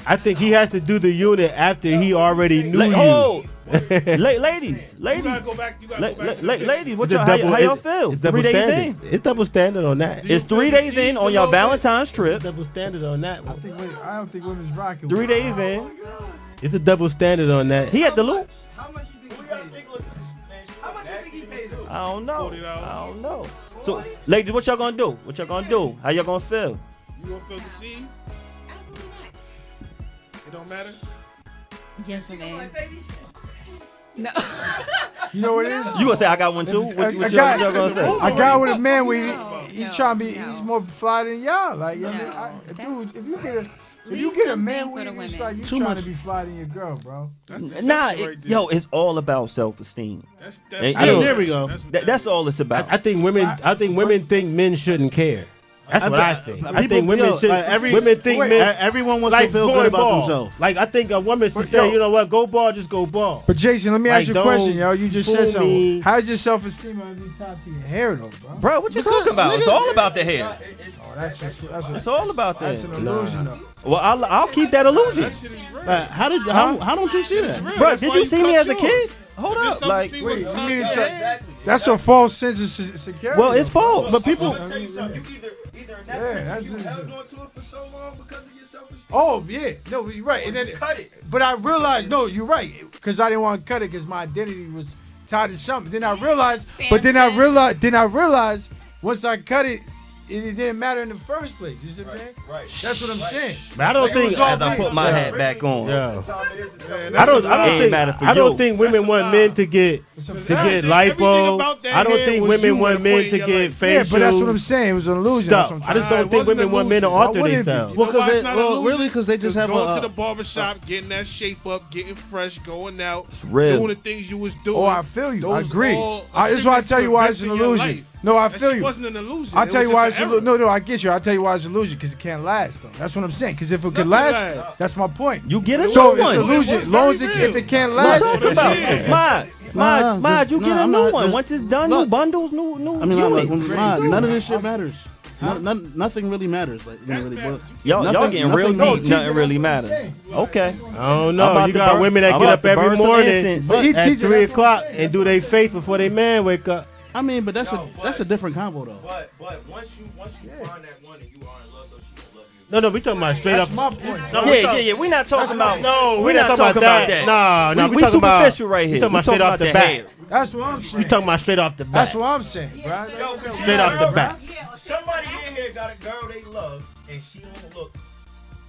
I think he has to do the unit after he already knew you. Oh, ladies, You gotta go back. You gotta go back to the picture. ladies, what It's y'all, double- how y'all feel? It's double 3 days standards. in. It's double standard on that. you It's feel 3 the days seed in on a your little bit? Valentine's trip. Double standard on that. I don't think women's rocking. 3 days in. It's a double standard on that. He at the loop. How much you think he pays? I don't know. $40. I don't know. So, ladies, what y'all gonna do? What y'all gonna do? How y'all gonna feel? You gonna feel the seed? Absolutely not. It don't matter. Gentlemen. No. You know what it is? You gonna say I got one too? What y'all gonna say? I got with a man where he's No, trying to be, no. he's more fly than y'all. Like, you know, No, dude, if you get a Leave man something with for you, the it's women. like you Too trying much. to be fly than your girl, bro. That's deception Nah, right there. yo, it's all about self-esteem. That's And- I know. and- There we go. That's all it's about. I think women think men shouldn't care. That's what I think. I think women should. Women think men. Everyone wants like to feel going good about ball. themselves. Like I think a woman should But, say, yo. you know what, go ball, just go ball. But Jason, let me ask Like, you a question, don't yo. You just fool said something. me. How's your self-esteem gonna be tied to your hair, though, bro? Bro, what you talking about? It's all about the hair. Oh, that's It's all about the that's an hair. illusion, though. Well, I'll keep that illusion. That shit is real. How don't you see It's that? real. Bro, That's did why you see me cut as a yours. kid? Hold Your up, like, self-esteem was Wait, tied you mean to it's your a- hair. That's a false sense of security. well, it's false. But people, I'll tell you something. You either in that Yeah, picture, that's you it. held on to it for so long because of your self-esteem. Oh yeah, no, you're right. And then, Cut it. but I realized, no, you're right, because I didn't want to cut it because my identity was tied to something. Then I realized, then I realized once I cut it, it didn't matter in the first place. You see what I'm saying? Right. That's what I'm saying. But I don't Like, it think. was all As I me. put my hat back on. Yeah. Man, I don't. that's a I lie. don't think. matter for I don't you. think women That's a want lie. men to get Everything lipo. about that I don't hair think was women you want at a men point to in your get life. facial. Yeah, but that's what I'm saying. It was an illusion. Stuff. That's what I I'm just trying. don't think wasn't women want men to illusion. alter Why would it be? themselves. You know why it's not well, illusion? really, because they just have going a. to the barbershop, getting that shape up, getting fresh, going out, real. doing the things you was doing. Oh, I feel you. I Those agree. all That's why I tell you why it's an events in your illusion. life. No, I That feel shit you. wasn't an illusion. I'll It tell was you why just it's an an error. No, I get you. I'll tell you why it's an illusion, because it can't last, though. That's what I'm saying. Because if it could Nothing last, lasts. that's my point. You get a So new it's one. illusion. It was As long as very if it real. can't What last, you talking about? Mod, you no, get a I'm new not- one. just- Once it's done, look. new bundles, new I mean, unit. none of this shit matters. Nothing really matters. Like, you know, really, but Y'all nothing- getting real nothing deep. Nothing really matters. Okay. I don't I'm know. about You to got burn- women that I'm get about up to every burn some morning incense. But he at teaches- 3 that's what I'm o'clock saying. and do their face before they man wake up. I mean, but that's a different combo though. But once you find that one and you are in love, though, she gonna love you. No, we talking about straight That's up. my point. No, we talking- Yeah. We're not talking about. No, we're not talking about that. No, we we talking about superficial right here. We talking about straight off the hair. bat. That's what I'm We saying. talking about straight off the bat. That's what I'm saying, bro. Straight off the bat. Somebody in here got a girl they love, and she don't look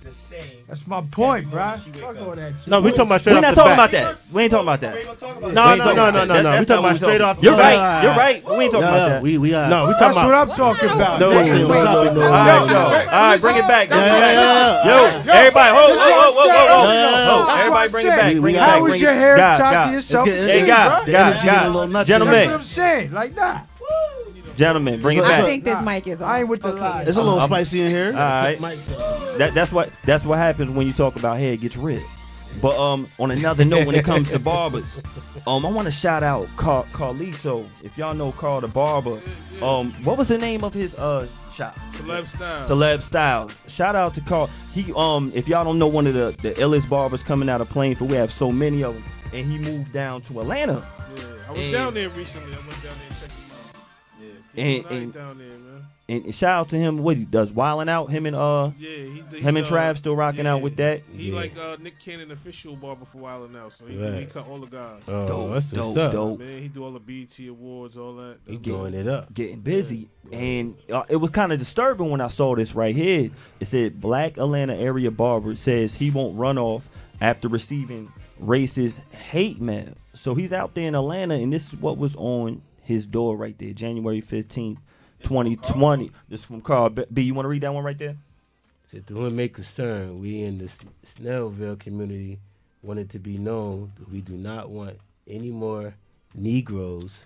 the same. That's my point, bro. When she wake Fuck up. all that shit. No, we talking about straight We're off not the talking bat. about that. We ain't talking about We that. ain't gonna talk about No, We ain't no, talking no, about no, that. no, no. That's We talking not about straight off the You're bat. right. You're right. We ain't talking about that. We got. No, we That's talking what about. I'm talking about. No, Nigga. no, All right, yo. All right, bring it back. Yeah. Yo, everybody, whoa, That's what I'm whoa. saying. Everybody That's what I'm bring it saying. back. Bring it How back. was Bring your it- hair God, tied God. to your self-esteem, Hey, God, bro? God, energy get a little God. nuts. That's what I'm Gentlemen, saying. Like that. bring it It's a- I back. think this mic is on. I ain't with the lies. It's a little spicy in here. All right. That's what happens when you talk about hair. It gets rid. But on another note, when it comes to barbers, I want to shout out Carlito. If y'all know Carl the barber, what was the name of his shop? Celeb Style. Celeb Style. Shout out to Carl. He if y'all don't know, one of the illest barbers coming out of Plainfield. We have so many of them, and he moved down to Atlanta. Yeah, I was And- down there recently. I went down there and checked him out. Yeah, And- people nice and- down there, man. And shout out to him. What he does, wilding out. Him and Yeah, him and Trav still rocking out with that. He like Nick Cannon official barber for a while now, so he Right. cut all the guys. Oh, that's what's up. dope. Man, he do all the BET awards, all that. He doing it up. Getting busy. And it was kind of disturbing when I saw this right here. It said Black Atlanta area barber says he won't run off after receiving racist hate mail. So he's out there in Atlanta, and this is what was on his door right there, January 15th, 2020. This is from Carl. B, you want to read that one right there? Said to whom may concern, we in the Snellville community wanted to be known that we do not want any more Negroes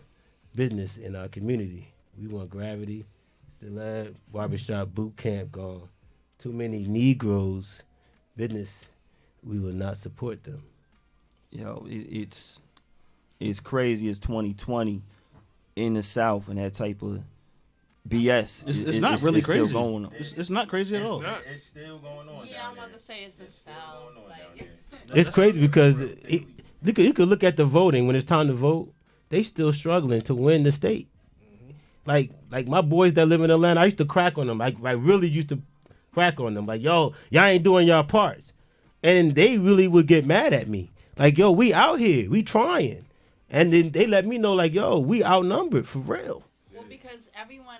business in our community. We want gravity, celeb, barbershop, boot camp gone. Too many Negroes business, we will not support them. Yo, it's crazy. It's 2020 in the South, and that type of BS. It's not really it's crazy. Still going on. It's not crazy at all. It's still going on. Yeah, I'm about to say it's the South. Like, It's crazy because you could look at the voting when it's time to vote. They still struggling to win the state. Like my boys that live in Atlanta, I used to crack on them. I really used to crack on them. Like, yo, y'all ain't doing y'all parts. And they really would get mad at me. Like, yo, we out here. We trying. And then they let me know, like, yo, we outnumbered for real. Well, because everyone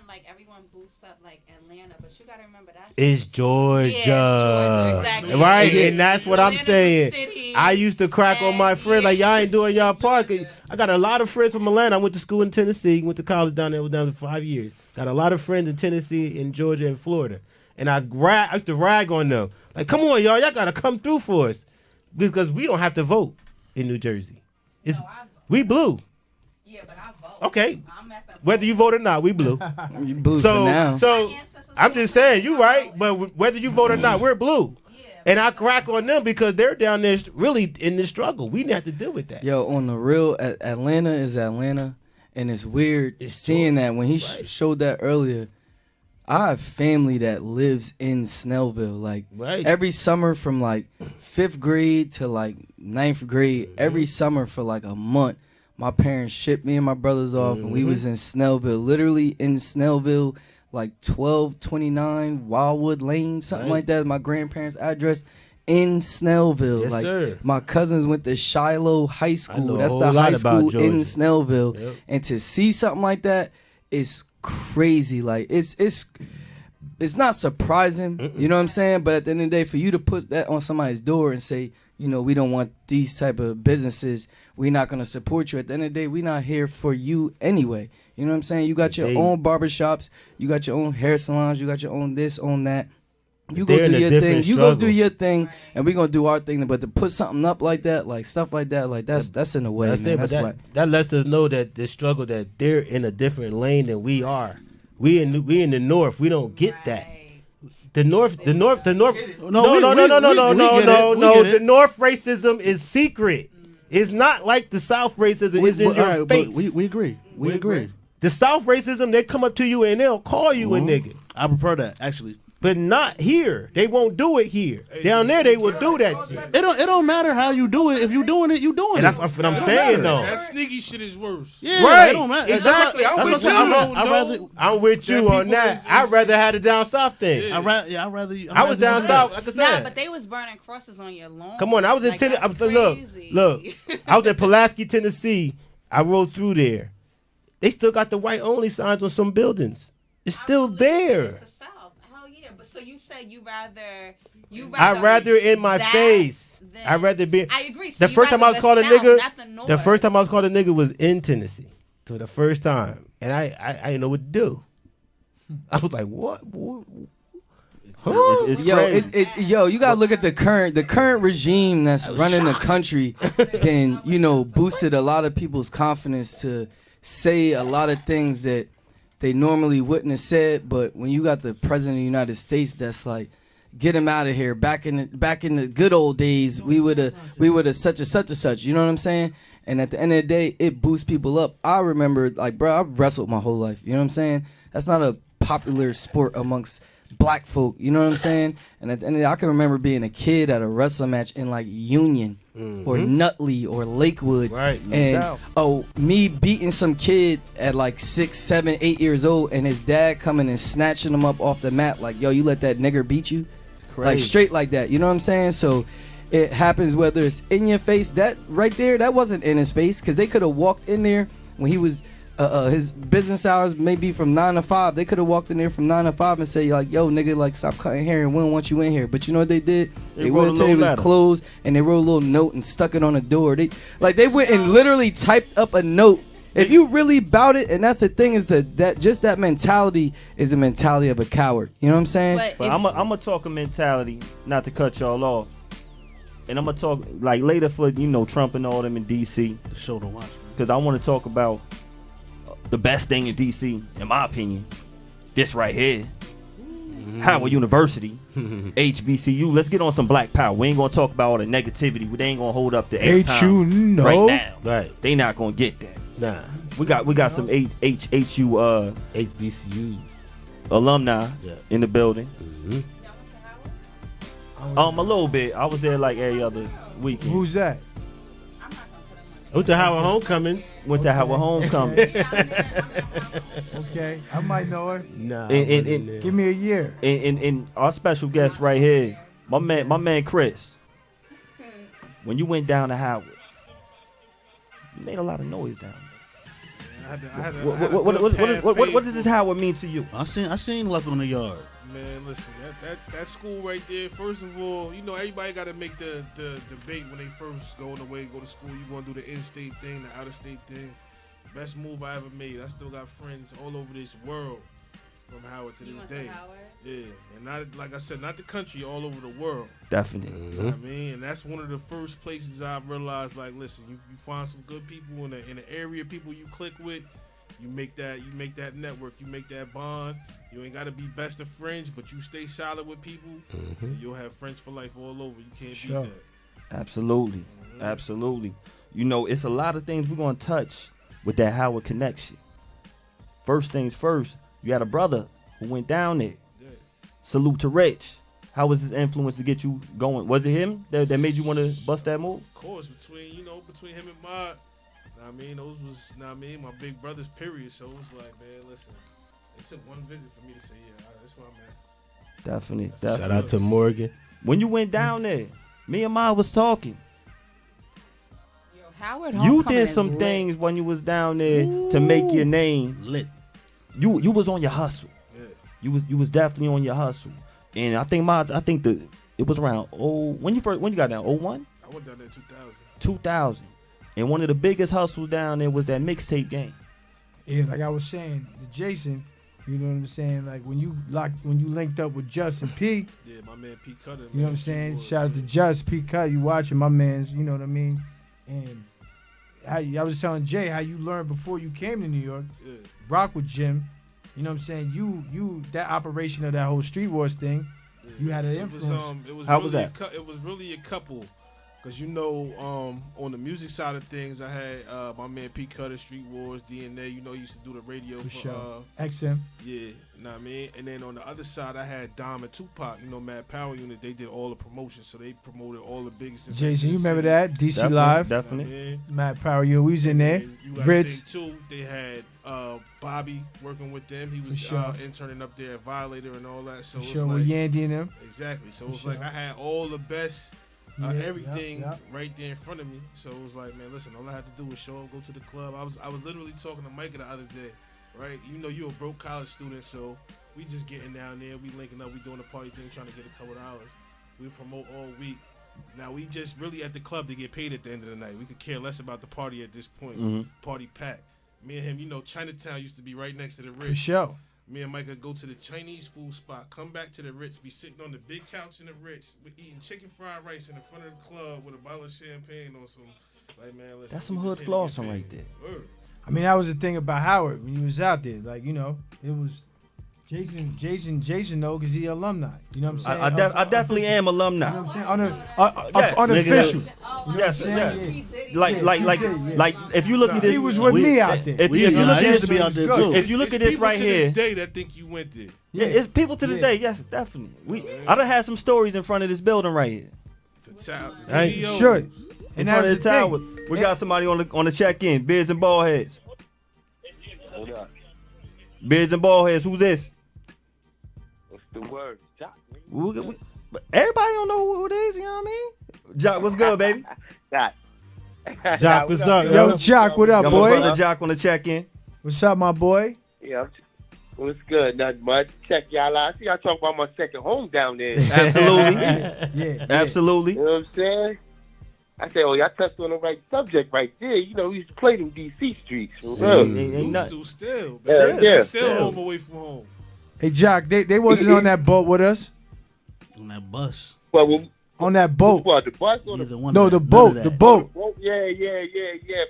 boosts up like Atlanta, but you gotta remember that It's Georgia. Yeah, exactly. Right? Yeah. And that's what I'm Atlanta's saying. a city. I used to crack on my friends, like, y'all ain't doing y'all part. I got a lot of friends from Atlanta. I went to school in Tennessee, went to college down there, was down for 5 years. Got a lot of friends in Tennessee, in Georgia, and Florida. And I used to rag on them. Like, come on, y'all gotta come through for us. Because we don't have to vote in New Jersey. We blue. Yeah, but I vote. Okay. Whether you vote or not, we blue. You blue for now. So I'm just saying, you right, but whether you vote or not, we're blue. And I crack on them because they're down there really in the struggle. We have to deal with that. Yo, on the real, Atlanta is Atlanta, and it's weird seeing that when he showed that earlier. I have family that lives in Snellville. Like every summer from like 5th grade to like 9th grade, every summer for like a month, my parents shipped me and my brothers off, and we was in Snellville, literally in Snellville, like 1229 Wildwood Lane, something like that. My grandparents' address in Snellville. Yes, like sir. my cousins went to Shiloh High School. That's a the whole lot high about school in Georgia. Snellville. Yep. And to see something like that is crazy. Like it's not surprising, you know what I'm saying? But at the end of the day, for you to put that on somebody's door and say, you know, we don't want these type of businesses, we're not going to support you. At the end of the day, we're not here for you anyway. You know what I'm saying? You got your own barbershops, you got your own hair salons, you got your own this, own that. You go do your thing. You go do your thing, and we're gonna do our thing. But to put something up like that, like stuff like that, like that's in the way, man. That's why. That lets us know that the struggle, that they're in a different lane than we are. We in the north. We don't get that. The north. No. The north racism is secret. It's not like the south racism is in your face. We agree. We agree. The south racism, they come up to you and they'll call you a nigga. I prefer that, actually. But not here. They won't do it here. Down there, they will do that shit. It don't matter how you do it. If you doing it, you doing and it. That's what I'm saying, though. That sneaky shit is worse. Yeah, right. It don't matter. Exactly. I'm with you on that. I'd rather have the down south thing. I'd rather. I was down south, like I said. Nah, but they was burning crosses on your lawn. Come on, I was in Tennessee. Look, I was in Pulaski, Tennessee. I rode through there. They still got the white only signs on some buildings. It's still there. So you said I'd rather in my face. I'd rather be. I agree. So the first time I was called a nigga, the first time I was called a nigga was in Tennessee. For the first time, and I didn't know what to do. I was like, what? Yo, you gotta look at the current regime that's running the country. Can boosted a lot of people's confidence to say a lot of things that they normally wouldn't have said. But when you got the president of the United States that's like, get him out of here. Back in the good old days, we would have such and such. You know what I'm saying? And at the end of the day, it boosts people up. I remember, like, bro, I've wrestled my whole life. You know what I'm saying? That's not a popular sport amongst black folk. You know what I'm saying? And at the end of the day, I can remember being a kid at a wrestling match in like Union or Nutley or Lakewood. Right. And me beating some kid at like 6, 7, 8 years old, and his dad coming and snatching him up off the mat like, yo, you let that nigger beat you? Like straight like that. You know what I'm saying? So it happens whether it's in your face. That right there, that wasn't in his face, because they could have walked in there when he was his business hours maybe from 9 to 5. They could have walked in there from 9 to 5 and say like, yo, nigga, like, stop cutting hair and we don't want you in here. But you know what they did? They went until it was closed, and they wrote a little note and stuck it on the door. They went and literally typed up a note. If you really bout it, and that's the thing, is that mentality is a mentality of a coward. You know what I'm saying? But I'm gonna talk a mentality, not to cut y'all off, and I'm gonna talk like later for Trump and all them in DC. Show to watch, because I want to talk about the best thing in DC, in my opinion. This right here, Howard University, HBCU. Let's get on some black power. We ain't gonna talk about all the negativity. They ain't gonna hold up the airtime right now. Right. They not gonna get that. Nah. We got some HBCU alumni in the building. A little bit. I was there like every other weekend. Who's that? Went to Howard Homecomings. Went to Howard Homecomings. Okay, I might know her. Nah. Give me a year. And our special guest right here, my man Chris. When you went down to Howard, You made a lot of noise down What what does this Howard mean to you? I seen left on the yard. Man, listen, that school right there. First of all, you know everybody got to make the debate when they first go to school. You gonna do the in-state thing, the out-of-state thing. Best move I ever made. I still got friends all over this world from Howard to this day. Yeah, and not like I said, not the country, all over the world. Definitely. You know what I mean, and that's one of the first places I realized. Like, listen, you find some good people in the area, people you click with. You make that network, you make that bond. You ain't gotta be best of friends, but you stay solid with people. And you'll have friends for life all over. You can't beat that. Absolutely, absolutely. You know, it's a lot of things we're gonna touch with that Howard connection. First things first, you had a brother who went down there. Yeah. Salute to Rich. How was his influence to get you going? Was it him that made you want to bust that move? Of course, between him and Mod. I mean, those was my big brothers. Period. So it was like, man, listen. It took one visit for me to say, yeah, that's where I'm at. Definitely. Shout out to Morgan. When you went down there, me and Ma was talking. Yo, Howard you did some things when you was down there to make your name lit. You was on your hustle. Yeah. You was definitely on your hustle. And I think it was around when you got down 01? I went down there 2000. 2000. And one of the biggest hustles down there was that mixtape game. Yeah, like I was saying, the Jason, you know what I'm saying? Like when you linked up with Justin P. Yeah, my man P Cutter. You know what I'm saying? Shout out to Just P Cutter. You watching my man's, you know what I mean? And I was telling Jay how you learned before you came to New York. Yeah. Rock with Jim. You know what I'm saying? You that operation of that whole Street Wars thing, yeah. You had an influence. How was that? It was really a couple. Cause you know, on the music side of things, I had my man P Cutter, Street Wars, DNA. You know, he used to do the radio for sure. XM. Yeah, you know what I mean. And then on the other side, I had Dom and Tupac. You know, Mad Power Unit. They did all the promotions, so they promoted all the biggest. Jason, you remember that? DC definitely, Live. Definitely. You know I mean? Mad Power Unit. We was in there. Ritz too. They had Bobby working with them. He was interning up there at Violator and all that. So for it sure, was like, with Yandy and them. Exactly. So it was like I had all the best. Everything right there in front of me. So it was like, man, listen, all I had to do was show up, go to the club. I was literally talking to Micah the other day, right? You know, you're a broke college student, so we just getting down there, we linking up, we doing a party thing, trying to get a couple dollars. We promote all week. Now we just really at the club to get paid at the end of the night. We could care less about the party at this point. Party packed. Me and him, you know, Chinatown used to be right next to the Ritz. For sure. Me and Micah go to the Chinese food spot, come back to the Ritz, be sitting on the big couch in the Ritz, we eating chicken fried rice in the front of the club with a bottle of champagne on some. Like, man, listen, that's some hood flossing right there. Word. I mean, that was the thing about Howard when he was out there. Like, you know, it was Jason though, because he alumni. You know what I'm saying? I definitely am alumni. You know what I'm saying? Unofficial. Yes, like if you look at this, he was with me out there. If you look at used to be out there too. If you look at this right here, this day that think you went there. Yeah, it's people to this day. Yes, definitely. I done had some stories in front of this building right here. Sure. And that's the tower. We got somebody on the check-in. Beards and Baldheads. Beards and Baldheads. Who's this? What's the word? Jock. Everybody don't know who it is. You know what I mean? Jock, what's good, baby? Jock. Jock, what's up? Yo, Jock, what up, boy? boy? My brother Jock on the check-in. What's up, my boy? Yeah, what's good? Nothing much. Check y'all out. I see y'all talk about my second home down there. Absolutely. Yeah. Absolutely. You know what I'm saying? I say, oh, y'all touched on the right subject right there. You know, we used to play them D.C. streets. Still. Yeah. Still home away from home. Hey, Jock, they wasn't on that boat with us? On that bus. Well, on that boat. What, the bus or the boat. The boat. Yeah.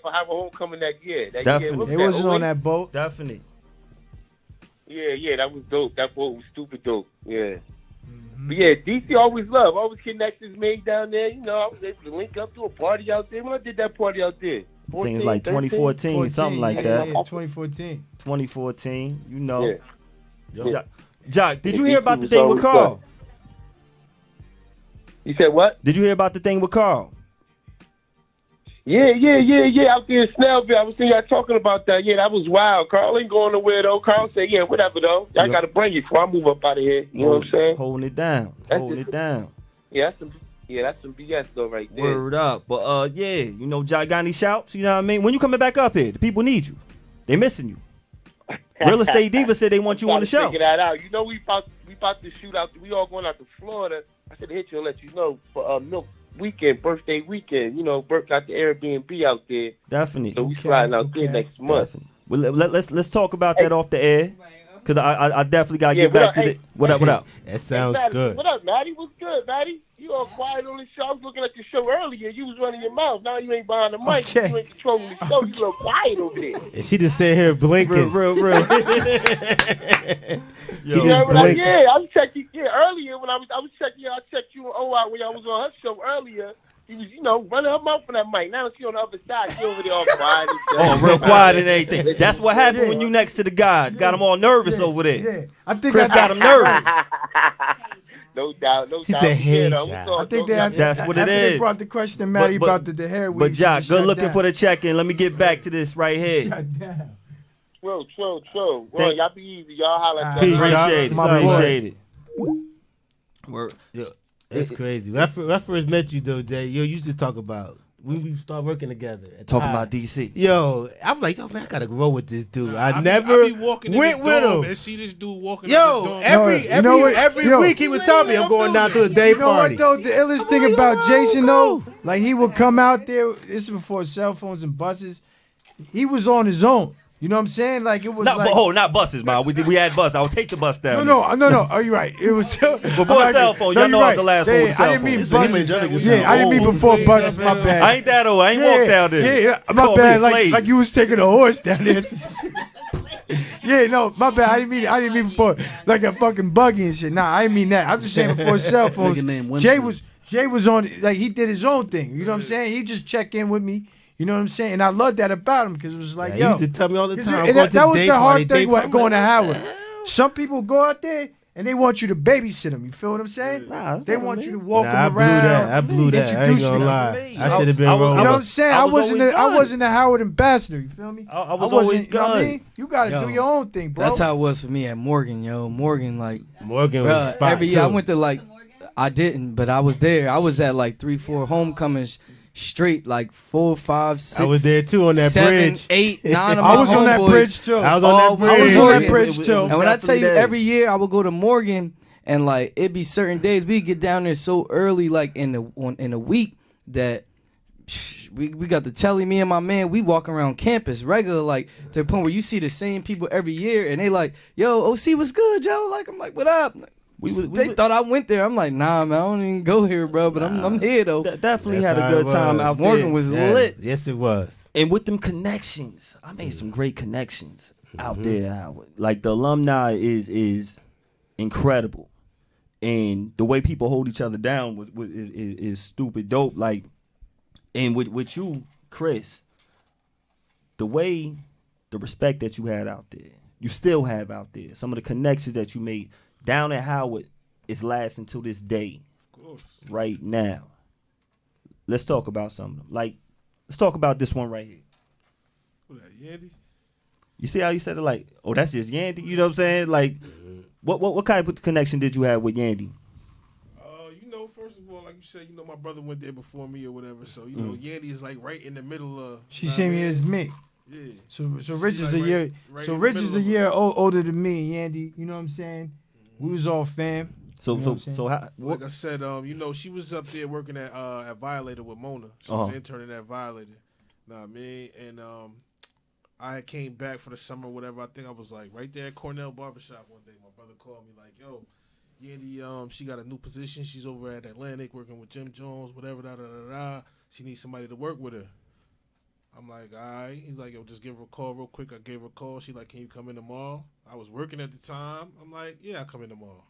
For Howard Homecoming that year. Definitely. They wasn't on that boat. Definitely. Yeah, that was dope. That boat was stupid dope. Yeah. But yeah, DC always connections made down there. You know, I was able to link up to a party out there. When I did that party out there, I think it's like 2014, something like that. Yeah, 2014. 2014, you know. Yeah. Jock, did you hear about the thing with Carl? You said what? Did you hear about the thing with Carl? Yeah. Out there in Snellville, I was seeing y'all talking about that. Yeah, that was wild. Carl ain't going nowhere though. Carl said, yeah, whatever though. I gotta bring you before I move up out of here. You know what I'm saying? Holding it down. Yeah, Yeah, that's some BS though, right there. Word up. But yeah, you know, got any shouts? You know what I mean? When you coming back up here, the people need you. They missing you. Real Estate Diva said they want you on the show. Figure that out. You know, we about to shoot out. We all going out to Florida. I said hit you and let you know for Milk weekend, birthday weekend. You know, Burke got the Airbnb out there. Definitely. So we sliding out there next month. Definitely. Well, let's talk about that off the air. Cause I definitely gotta get back to the what up. That sounds Maddie, good. What up, Maddie? What's good, Maddie? You all quiet on the show. I was looking at your show earlier. You was running your mouth. Now you ain't behind the mic. Okay. You ain't controlling the show. You look quiet over there. And she just sitting here blinking. Real. She Yeah, just blinking. I was checking. Yeah, earlier when I was checking. I checked you out when I was on her show earlier. She was, you know, running her mouth on that mic. Now she on the other side. She over there all quiet. Oh, real quiet and everything. That's what happened when you next to the guy. Got him all nervous over there. Yeah, I think Chris got him nervous. No doubt. She said, "Hey, I think that's what it after is. They brought the question to Maddie about the hair weave. But Jock, good looking for the check-in. Let me get back to this right here. Shut down. True. Well, y'all be easy. Y'all holla at Peace, Appreciate it. Appreciate it. Word. That's crazy. When I first met you though, Jay, you used to talk about when we start working together. Talking about DC. Yo, I'm like, man, I gotta grow with this dude. I be walking went in the with dorm him. and see this dude walking. Yo, every week he would tell me I'm going down to a day You know party. what though? The illest thing about Jason though, like he would come out there. This is before cell phones and buses. He was on his own. You know what I'm saying? Like it was not buses, man. We had bus. I would take the bus down. No. Oh, you're right. It was before cell phone. Y'all know I was the last one with cell I didn't mean phone. buses. Yeah, I didn't mean before buses. My bad. I ain't that old. I ain't walked down there. Yeah, my bad. Like you was taking a horse down there. Yeah, no, my bad. I didn't mean before like a fucking buggy and shit. Nah, I didn't mean that. I'm just saying before cell phones. Jay was on, like he did his own thing. You know what I'm saying? He just checked in with me. You know what I'm saying? And I love that about him because it was like, He used to tell me all the time. That was the hard thing going to Howard. Some people go out there and they want you to babysit them. You feel what I'm saying? They want you to walk them around. I blew that. I ain't gonna lie. I should have been rolling. You know what I'm saying? I wasn't a Howard ambassador. You feel me? I was always you know what I mean? You got to do your own thing, bro. That's how it was for me at Morgan, yo. Morgan was a spot every year too. I went to I didn't, but I was there. I was at 3-4 homecomings straight, 4, 5, 6. I was there too on that 7, bridge. 8, 9 of my I was on that bridge too. I was on that bridge too. And when I tell you, every year I would go to Morgan, and it'd be certain days we get down there so early, in the week that we got the telly. Me and my man, we walk around campus regular, to the point where you see the same people every year, and they yo, OC, what's good, Joe? I'm like, what up? They thought I went there. I'm like, nah, man, I don't even go here, bro. But I'm here though. Definitely had a good time out there. Morgan was lit. Yes, it was. And with them connections, I made some great connections out there. Howard. The alumni is incredible, and the way people hold each other down is stupid dope. And with you, Chris, the respect that you had out there, you still have out there. Some of the connections that you made down at Howard is lasting to this day. Of course. Right now. Let's talk about some of them. Let's talk about this one right here. Who that, Yandy? You see how you said it oh, that's just Yandy? You know what I'm saying? What kind of connection did you have with Yandy? First of all, like you said, my brother went there before me or whatever. So, Yandy is right in the middle of. She same year as me. Yeah. So Rich is a year. So Rich is a year older than me, Yandy. You know what I'm saying? We was all fam. So how? Like I said, she was up there working at Violator with Mona. She was interning at Violator. Know what I mean? And I came back for the summer, whatever. I think I was right there at Cornell Barbershop one day. My brother called me yo, Yandy, she got a new position. She's over at Atlantic working with Jim Jones, whatever. She needs somebody to work with her. I'm like, all right. He's like, yo, just give her a call real quick. I gave her a call. She can you come in tomorrow? I was working at the time. I'm like, yeah, I'll come in tomorrow.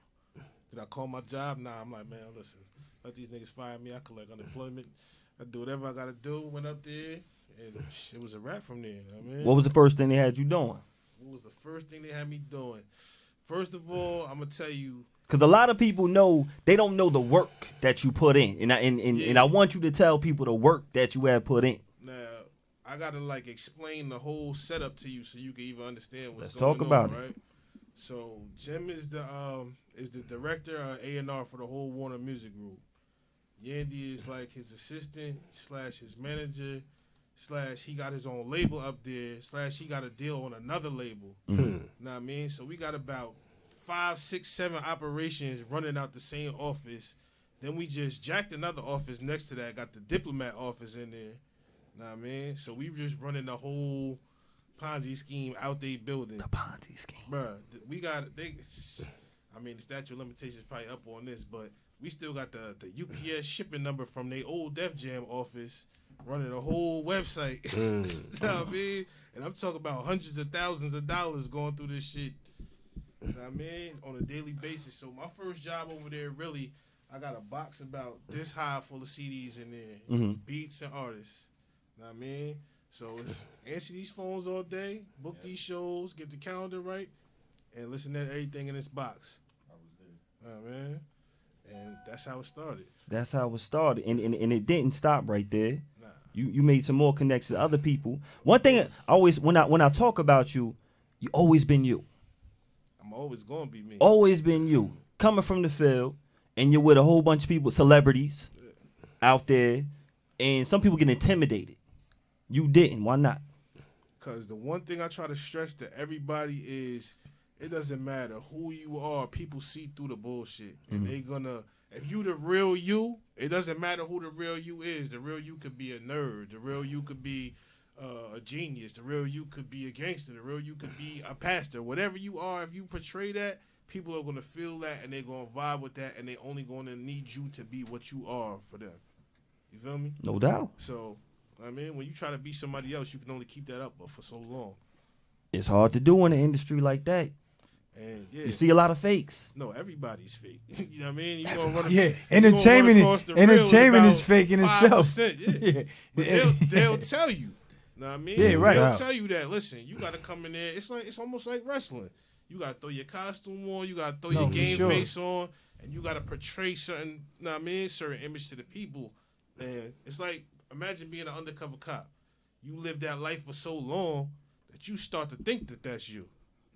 Did I call my job? Nah, I'm like, man, listen, let these niggas fire me. I collect unemployment. I do whatever I got to do. Went up there, and it was a wrap from there. You know what I mean? What was the first thing they had you doing? What was the first thing they had me doing? First of all, I'm going to tell you. Because a lot of people they don't know the work that you put in. And I want you to tell people the work that you have put in. Now, I gotta explain the whole setup to you so you can even understand what's Let's going on. talk about it. Right? So Jim is the director of A&R for the whole Warner Music Group. Yandy is like his assistant / his manager / he got his own label up there / he got a deal on another label. Know what I mean? So we got about 5, 6, 7 operations running out the same office. Then we just jacked another office next to that, got the diplomat office in there. Know what I mean? So we just running the whole Ponzi scheme out they building. The Ponzi scheme. Bruh, we got, I mean, the statute of limitations probably up on this, but we still got the UPS shipping number from their old Def Jam office running a whole website. You know what I mean? And I'm talking about hundreds of thousands of dollars going through this shit. You know what I mean? On a daily basis. So my first job over there, really, I got a box about this high full of CDs in there, beats and artists. You know what I mean? So it's answer these phones all day, book these shows, get the calendar right, and listen to everything in this box. You know what I mean? And that's how it started. That's how it started, and it didn't stop right there. Nah. You made some more connections with other people. One thing I always when I talk about you, you always been you. I'm always gonna be me. Always been you. Coming from the field, and you're with a whole bunch of people, celebrities, out there, and some people get intimidated. You didn't. Why not? Because the one thing I try to stress to everybody is it doesn't matter who you are. People see through the bullshit. And they gonna, if you the real you, it doesn't matter who the real you is. The real you could be a nerd. The real you could be a genius. The real you could be a gangster. The real you could be a pastor. Whatever you are, if you portray that, people are going to feel that and they're going to vibe with that, and they're only going to need you to be what you are for them. You feel me? No doubt. So, I mean, when you try to be somebody else, you can only keep that up for so long. It's hard to do in an industry like that. And yeah, you see a lot of fakes. No, everybody's fake. You know what I mean? You gonna run entertainment is fake in itself. Yeah. But they'll tell you. Know what I mean? Yeah, right. They'll tell you that. Listen, you got to come in there. It's almost like wrestling. You got to throw your costume on. You got to throw your game face on, and you got to portray certain. Know what I mean? Certain image to the people. And it's like, imagine being an undercover cop. You live that life for so long that you start to think that that's you.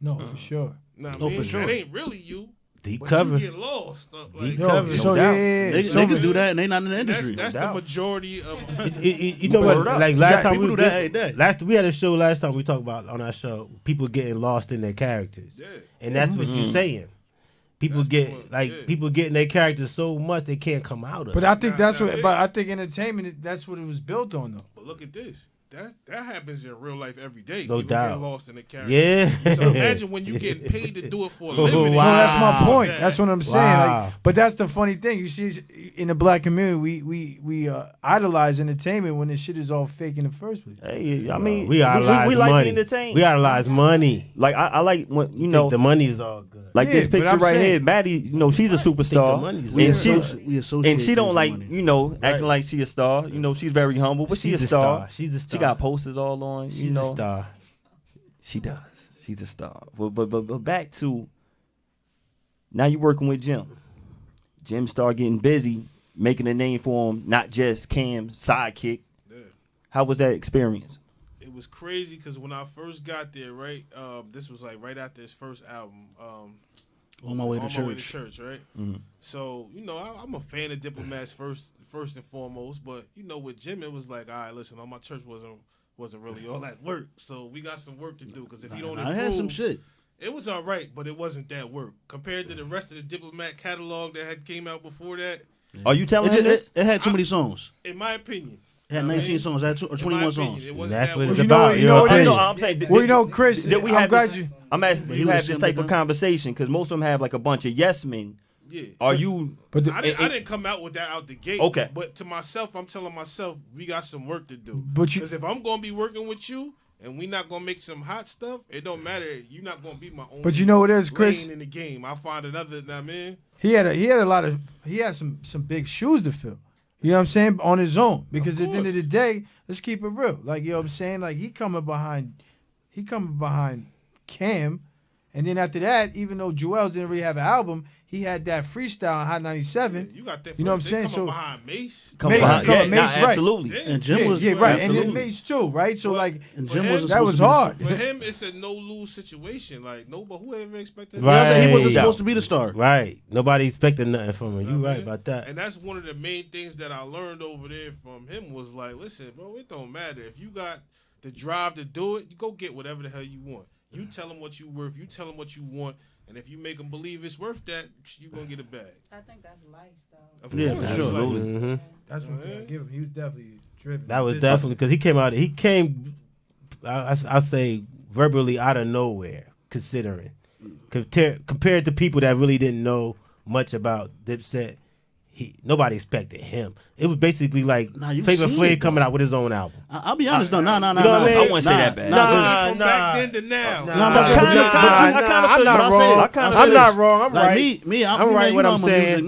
No, for sure. Nah, no, for sure. That ain't really you. Deep but cover. You get lost. Deep cover. So niggas do that and they not in the industry. That's the majority of. You know what? Like last time we we had a show last time we talked about on our show people getting lost in their characters. Yeah. And that's what you're saying. People people getting their characters so much they can't come out of it. But I think but I think entertainment, that's what it was built on though. But look at this. That happens in real life every day. No People doubt. get lost in the character. Yeah. So imagine when you getting paid to do it for a living. Wow. No, that's my point. That's what I'm saying. Wow. Like, but that's the funny thing. You see, in the black community, we idolize entertainment when this shit is all fake in the first place. Hey, I mean, we idolize we money. Like entertainment. We idolize money. Like I like when the money is all good. Like this picture right here, Maddie. She's a superstar, and she don't like acting like she a star. She's very humble, but she's a star. She's a star. She got posters all on. She's a star. She does. She's a star. But back to now, you working with Jim. Jim started getting busy, making a name for him, not just Cam's sidekick. Yeah. How was that experience? It was crazy because when I first got there, right, this was like right after his first album, On My Way to Church, right? Mm-hmm. So, I'm a fan of Diplomats first and foremost, but, with Jim, it was like, all right, listen, my church wasn't really all that work, so we got some work to do, because if you don't improve, I had some shit. It was all right, but it wasn't that work. Compared to the rest of the Diplomat catalog that had came out before that. Yeah. Are you telling me this? It had too many songs. In my opinion. It had 19 songs. It had 21 songs. That's what it's about. I'm saying. Chris, I'm glad you. I'm asking, you have this type of conversation, because most of them have like a bunch of yes men. Yeah. Are you? But I didn't come out with that out the gate. Okay. But to myself, I'm telling myself, we got some work to do. Because if I'm going to be working with you, and we not gonna make some hot stuff, it don't matter. You're not gonna be my own. But you know what it is, Chris? In the game, I'll find another. Man. He had some big shoes to fill. You know what I'm saying? On his own, because at the end of the day, let's keep it real. Like, you know what I'm saying? Like, he coming behind Cam, And then after that, even though Joel's didn't really have an album, he had that freestyle on Hot 97. Yeah, you got that. You know what I'm saying? So behind Mace. Mace, right. Absolutely. And Jim was right, absolutely. and then Mace too, right? So like, and Jim that was hard. For him, it's a no lose situation. Like nobody, whoever expected. Right. He wasn't supposed to be the star. Right. Nobody expected nothing from him. You right about that. And that's one of the main things that I learned over there from him was like, listen, bro, it don't matter if you got the drive to do it. You go get whatever the hell you want. You tell them what you worth. You tell them what you want. And if you make them believe it's worth that, you gonna get a bag. I think that's life, though. Of course, for sure. Mm-hmm. That's one thing I give him. He was definitely driven. That was definitely because he came out. He came, I say, verbally out of nowhere. Considering, compared to people that really didn't know much about Dipset, nobody expected him. It was basically like Flavor Flav coming out with his own album. I'll be honest, no. You know what I mean? I wouldn't say that bad. From back then to now. I'm not wrong. I'm not wrong. I'm right. I'm right. What I'm saying,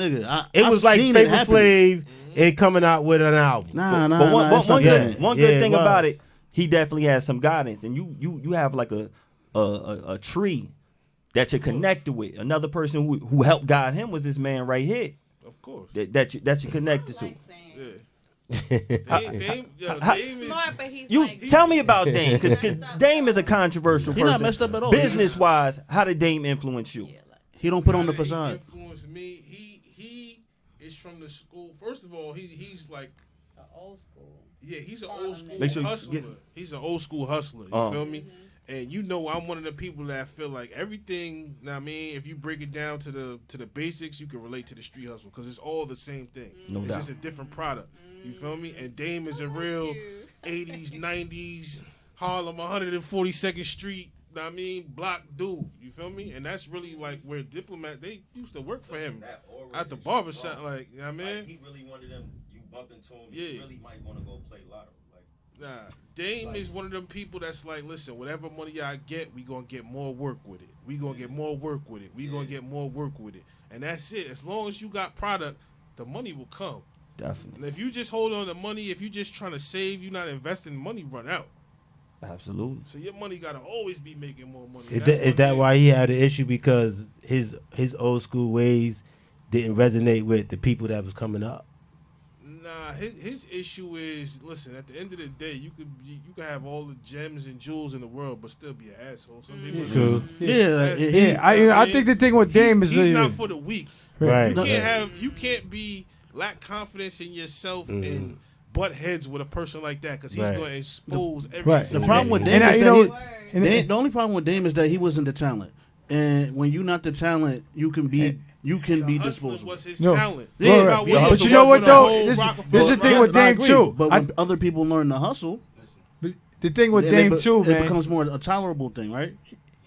it was like Flavor Flav and coming out with an album. But one good thing about it, he definitely has some guidance, and you have like a tree that you're connected with. Another person who helped guide him was this man right here. Of course. That you connected to. Dame is smart, but he's tell me about Dame, because Dame is a controversial person. He not messed up at all. Business wise, how did Dame influence you? He don't put on the facade. He influenced me. He is from the school. First of all, he's like an old school. Yeah, he's an old school hustler. He's an old school hustler. You feel me? And you know, I'm one of the people that feel like everything. I mean, if you break it down to the basics, you can relate to the street hustle because it's all the same thing. It's just a different product. You feel me? And Dame is a real 80s, 90s Harlem, 142nd Street. I mean, block dude. You feel me? And that's really like where Diplomat, they used to work for him at the barbershop. Like, you know what I mean? Like, he really wanted them. You bump into him. You really might want to go play lotto. Dame is one of them people that's like, listen, whatever money I get, we gonna get more work with it. We gonna get more work with it. We gonna get more work with it. And that's it. As long as you got product, the money will come. Definitely. And if you just hold on to money, if you just trying to save, you're not investing, money run out. Absolutely. So your money gotta always be making more money. Is that why he had an issue? Because his old school ways didn't resonate with the people that was coming up? Nah, his issue is, listen, at the end of the day, you could have all the gems and jewels in the world, but still be an asshole. Some people I think the thing with Dame is he's not for the weak. Right. You can't lack confidence in yourself and butt heads with a person like that because he's going to expose everything. Right. The problem with Dame is the only problem with Dame is that he wasn't the talent. And when you're not the talent, you can be disposable. Was his talent. But you know what though? This is the thing with Dame too. But when other people learn to hustle, the thing with Dame too, man, it becomes more a tolerable thing, right?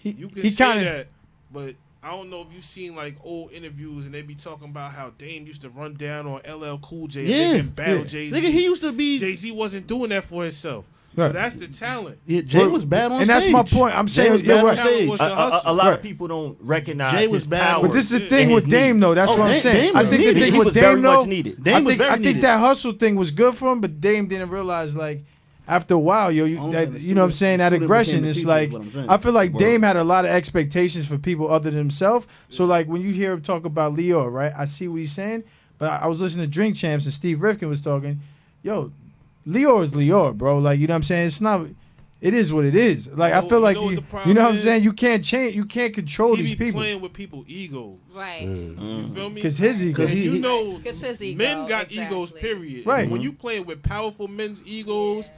You can say that, but I don't know if you've seen like old interviews and they be talking about how Dame used to run down on LL Cool J and battle Jay-Z. Nigga, he used to be. Jay-Z wasn't doing that for himself. So that's the talent. Yeah, Jay was bad on stage. And that's my point. I'm saying a lot of people don't recognize Jay was bad. But this is the thing with Dame, though. That's what I'm saying. I think the thing with Dame, though, I think that hustle thing was good for him, but Dame didn't realize, like, after a while, you know what I'm saying, that aggression, it's like, I feel like Dame had a lot of expectations for people other than himself. So, like, when you hear him talk about Leo, right, I see what he's saying, but I was listening to Drink Champs and Steve Rifkin was talking, Leo is Leo, bro. Like, you know what I'm saying? It's not. It is what it is. Like, I feel like you know what I'm saying. You can't change. You can't control these people. Playing with people's egos, right? You feel me? Because his ego. Because his ego. Men got egos. Period. Right. And when you playing with powerful men's egos.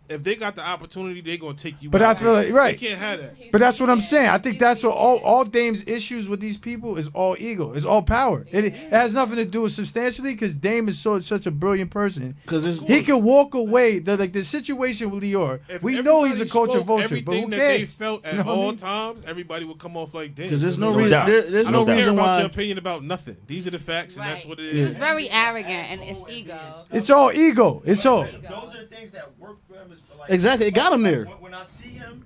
If they got the opportunity, they're going to take you. But out. I feel like, right. They can't have that. But that's what I'm saying. I think that's what all Dame's issues with these people is all ego. It's all power. It has nothing to do with substantially because Dame is such a brilliant person. Because he can walk away. The situation with Lior, we know he's a culture vulture, but who cares? Everything that they felt at all times, everybody would come off like Dame. Because there's no reason. There's no reason about why. your opinion about nothing. These are the facts, and that's what it is. He's very arrogant, and it's ego. It's all ego. It's all. Those are the things that work for him. Exactly, it got him there. When I see him,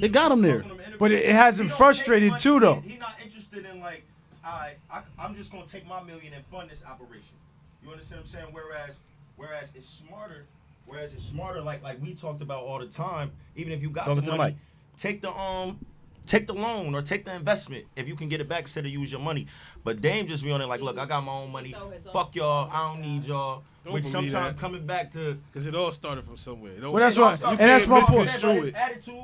it got him there. But it has him frustrated too, though. He's not interested in like, I'm just gonna take my million and fund this operation. You understand what I'm saying? Whereas it's smarter. Like we talked about all the time. Even if you got the money, take the take the loan or take the investment if you can get it back instead of use your money. But Dame just be on it like, look, I got my own money. Fuck y'all. I don't need y'all. Which sometimes coming back to, because it all started from somewhere. Well, that's right, and that's my point.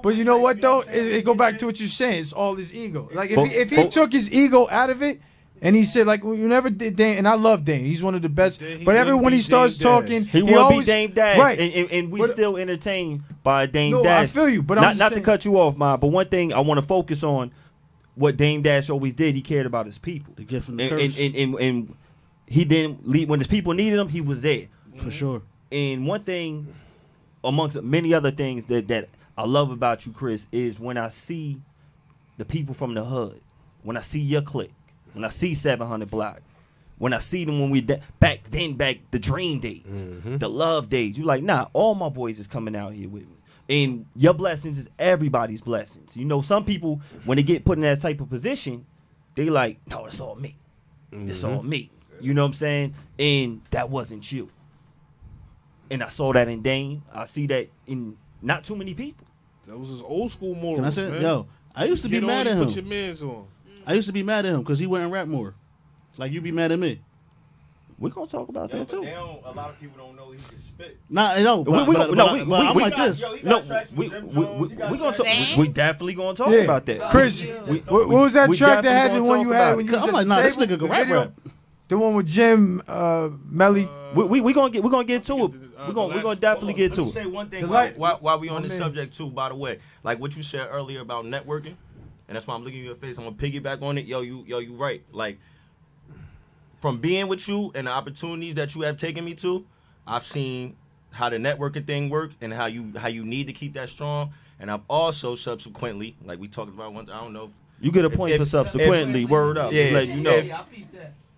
But you know what though? It go back to what you're saying. It's all his ego. Like if he took his ego out of it, and he said like, well, you never did Dame, and I love Dame. He's one of the best. But everyone he starts talking, he will always be Dame Dash, right? And we still entertained by Dame No, Dash. I feel you, but not to cut you off, Ma. But one thing I want to focus on, what Dame Dash always did, he cared about his people. The gift from the curse. And he didn't leave when his people needed him. He was there. For sure. And one thing, amongst many other things that I love about you, Chris, is when I see the people from the hood, when I see your clique, when I see 700 Block, when I see them when we back the dream days, the love days, you like, nah, all my boys is coming out here with me. And your blessings is everybody's blessings. You know, some people, when they get put in that type of position, they like, no, it's all me. It's all me. You know what I'm saying? And that wasn't you. And I saw that in Dame. I see that in not too many people. That was his old school morals, Can I say, man. yo, I used to be mad at him. Put your mans on. I used to be mad at him because he wouldn't rap more. Like you be mad at me. We're gonna talk about that too. A lot of people don't know he can spit. Nah, no, we definitely gonna talk about that. Chris, what was that track that had the one you had when you was I'm at like, the nah, this table? nigga can rap. The one with Jim, Melly. We gonna get to it. We're gonna definitely get to Let me it. say one thing while we on this subject too. By the way, like what you said earlier about networking, and that's why I'm looking at your face. I'm gonna piggyback on it. You right. Like from being with you and the opportunities that you have taken me to, I've seen how the networking thing works and how you need to keep that strong. And I've also subsequently, like we talked about once, I don't know. You get a point for subsequently. Word up. Yeah, just let you know.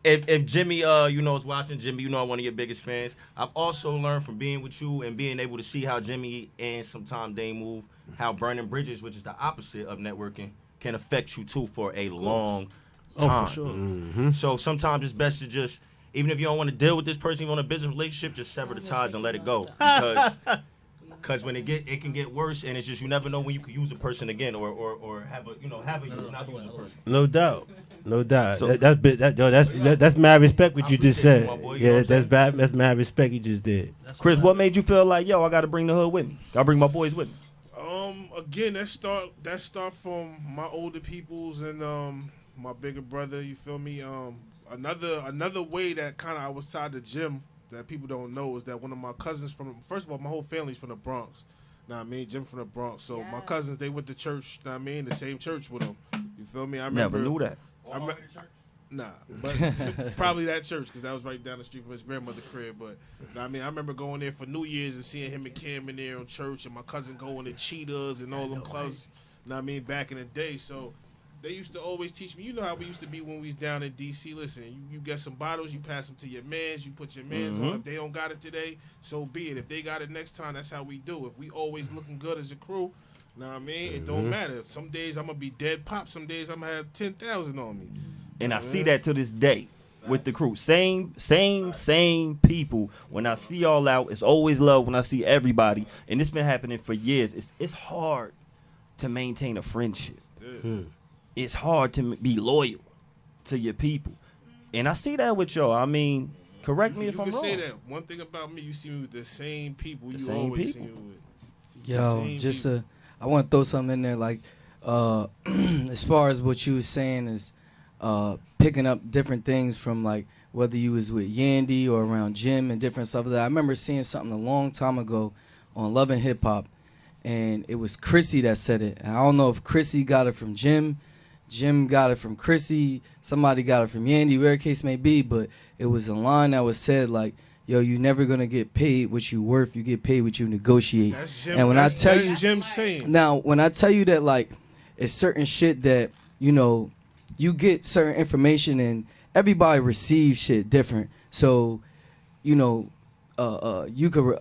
If Jimmy, is watching, Jimmy, you know I'm one of your biggest fans. I've also learned from being with you and being able to see how Jimmy and sometimes they move, how burning bridges, which is the opposite of networking, can affect you too for a long time. Oh, for sure. So sometimes it's best to just, even if you don't want to deal with this person, you want a business relationship, just sever the ties and let it go. Because when it can get worse, and it's just you never know when you could use a person again or have a use not use a person. No doubt. So, that's mad respect what you just said. my boy, Yeah, that's mad respect you just did. Chris, what made you feel like, yo, I got to bring the hood with me? Got to bring my boys with me. Again, that start from my older peoples and my bigger brother. You feel me? Another way that kind of I was tied to Jim that people don't know is that one of my cousins first of all, my whole family's from the Bronx. Know what I mean? Jim from the Bronx. So my cousins, they went to church, know what I mean? The same church with them. You feel me? I remember. Never knew that. Nah, but probably that church because that was right down the street from his grandmother's crib. But know what I mean, I remember going there for New Year's and seeing him and Cam in there on church and my cousin going to Cheetahs and all them clubs, know what I mean, back in the day. So they used to always teach me, you know how we used to be when we was down in D.C. Listen, you get some bottles, you pass them to your mans, you put your mans on. If they don't got it today, so be it. If they got it next time, that's how we do. If we always looking good as a crew, know what I mean, it don't matter. Some days I'm going to be dead pop, some days I'm going to have 10,000 on me. And I see that to this day with the crew. Same people. When I see y'all out, it's always love when I see everybody. And it's been happening for years. It's hard to maintain a friendship. It's hard to be loyal to your people. And I see that with y'all. I mean, correct me if I'm wrong. You can say that. One thing about me, you see me with the same people you same always people. see me with. Yo, just I want to throw something in there. Like, as far as what you was saying is picking up different things from like whether you was with Yandy or around Jim and different stuff like that. I remember seeing something a long time ago on Love and Hip Hop, and it was Chrissy that said it. And I don't know if Chrissy got it from Jim got it from Chrissy, somebody got it from Yandy, whatever case may be, but it was a line that was said like, yo, you never gonna get paid what you worth, you get paid what you negotiate. That's Jim, and when that's, I tell that's you, Jim saying. Now, when I tell you that like it's certain shit that, you know, you get certain information and everybody receives shit different. So, you know, you could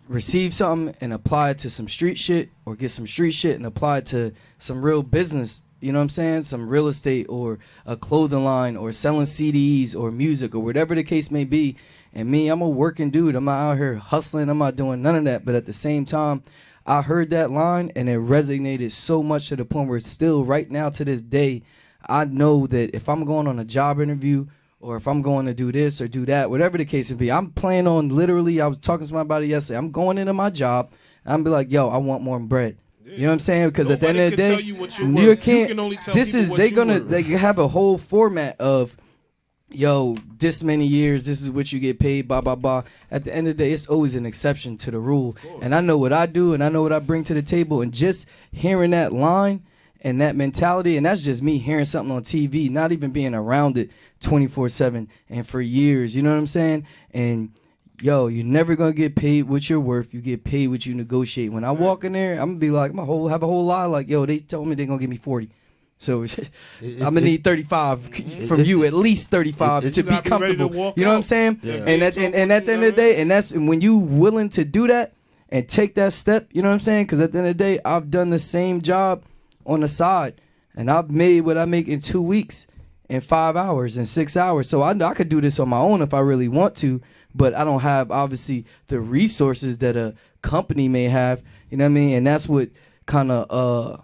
receive something and apply it to some street shit, or get some street shit and apply it to some real business. You know what I'm saying? Some real estate or a clothing line or selling CDs or music or whatever the case may be. And me, I'm a working dude. I'm not out here hustling. I'm not doing none of that. But at the same time, I heard that line and it resonated so much to the point where still right now to this day, I know that if I'm going on a job interview or if I'm going to do this or do that, whatever the case may be, I'm planning on literally, I was talking to somebody yesterday, I'm going into my job, I'm be like, yo, I want more bread. Yeah. You know what I'm saying? Because at the end of the day, you can only tell they have a whole format of, yo, this many years, this is what you get paid, blah, blah, blah. At the end of the day, it's always an exception to the rule. And I know what I do and I know what I bring to the table. And just hearing that line and that mentality, and that's just me hearing something on TV, not even being around it 24/7 and for years, you know what I'm saying? And yo, you're never gonna get paid what you're worth. You get paid what you negotiate. When I walk in there, I'm gonna be like, have a whole lie like, yo, they told me they're gonna give me 40. So I'm gonna need 35 from you, at least 35 to be comfortable. You know what I'm saying? Yeah. And at the end of the day, and that's when you willing to do that and take that step. You know what I'm saying? Because at the end of the day, I've done the same job on the side, and I've made what I make in 2 weeks, in 5 hours, in 6 hours. So I could do this on my own if I really want to, but I don't have obviously the resources that a company may have. You know what I mean? And that's what kind of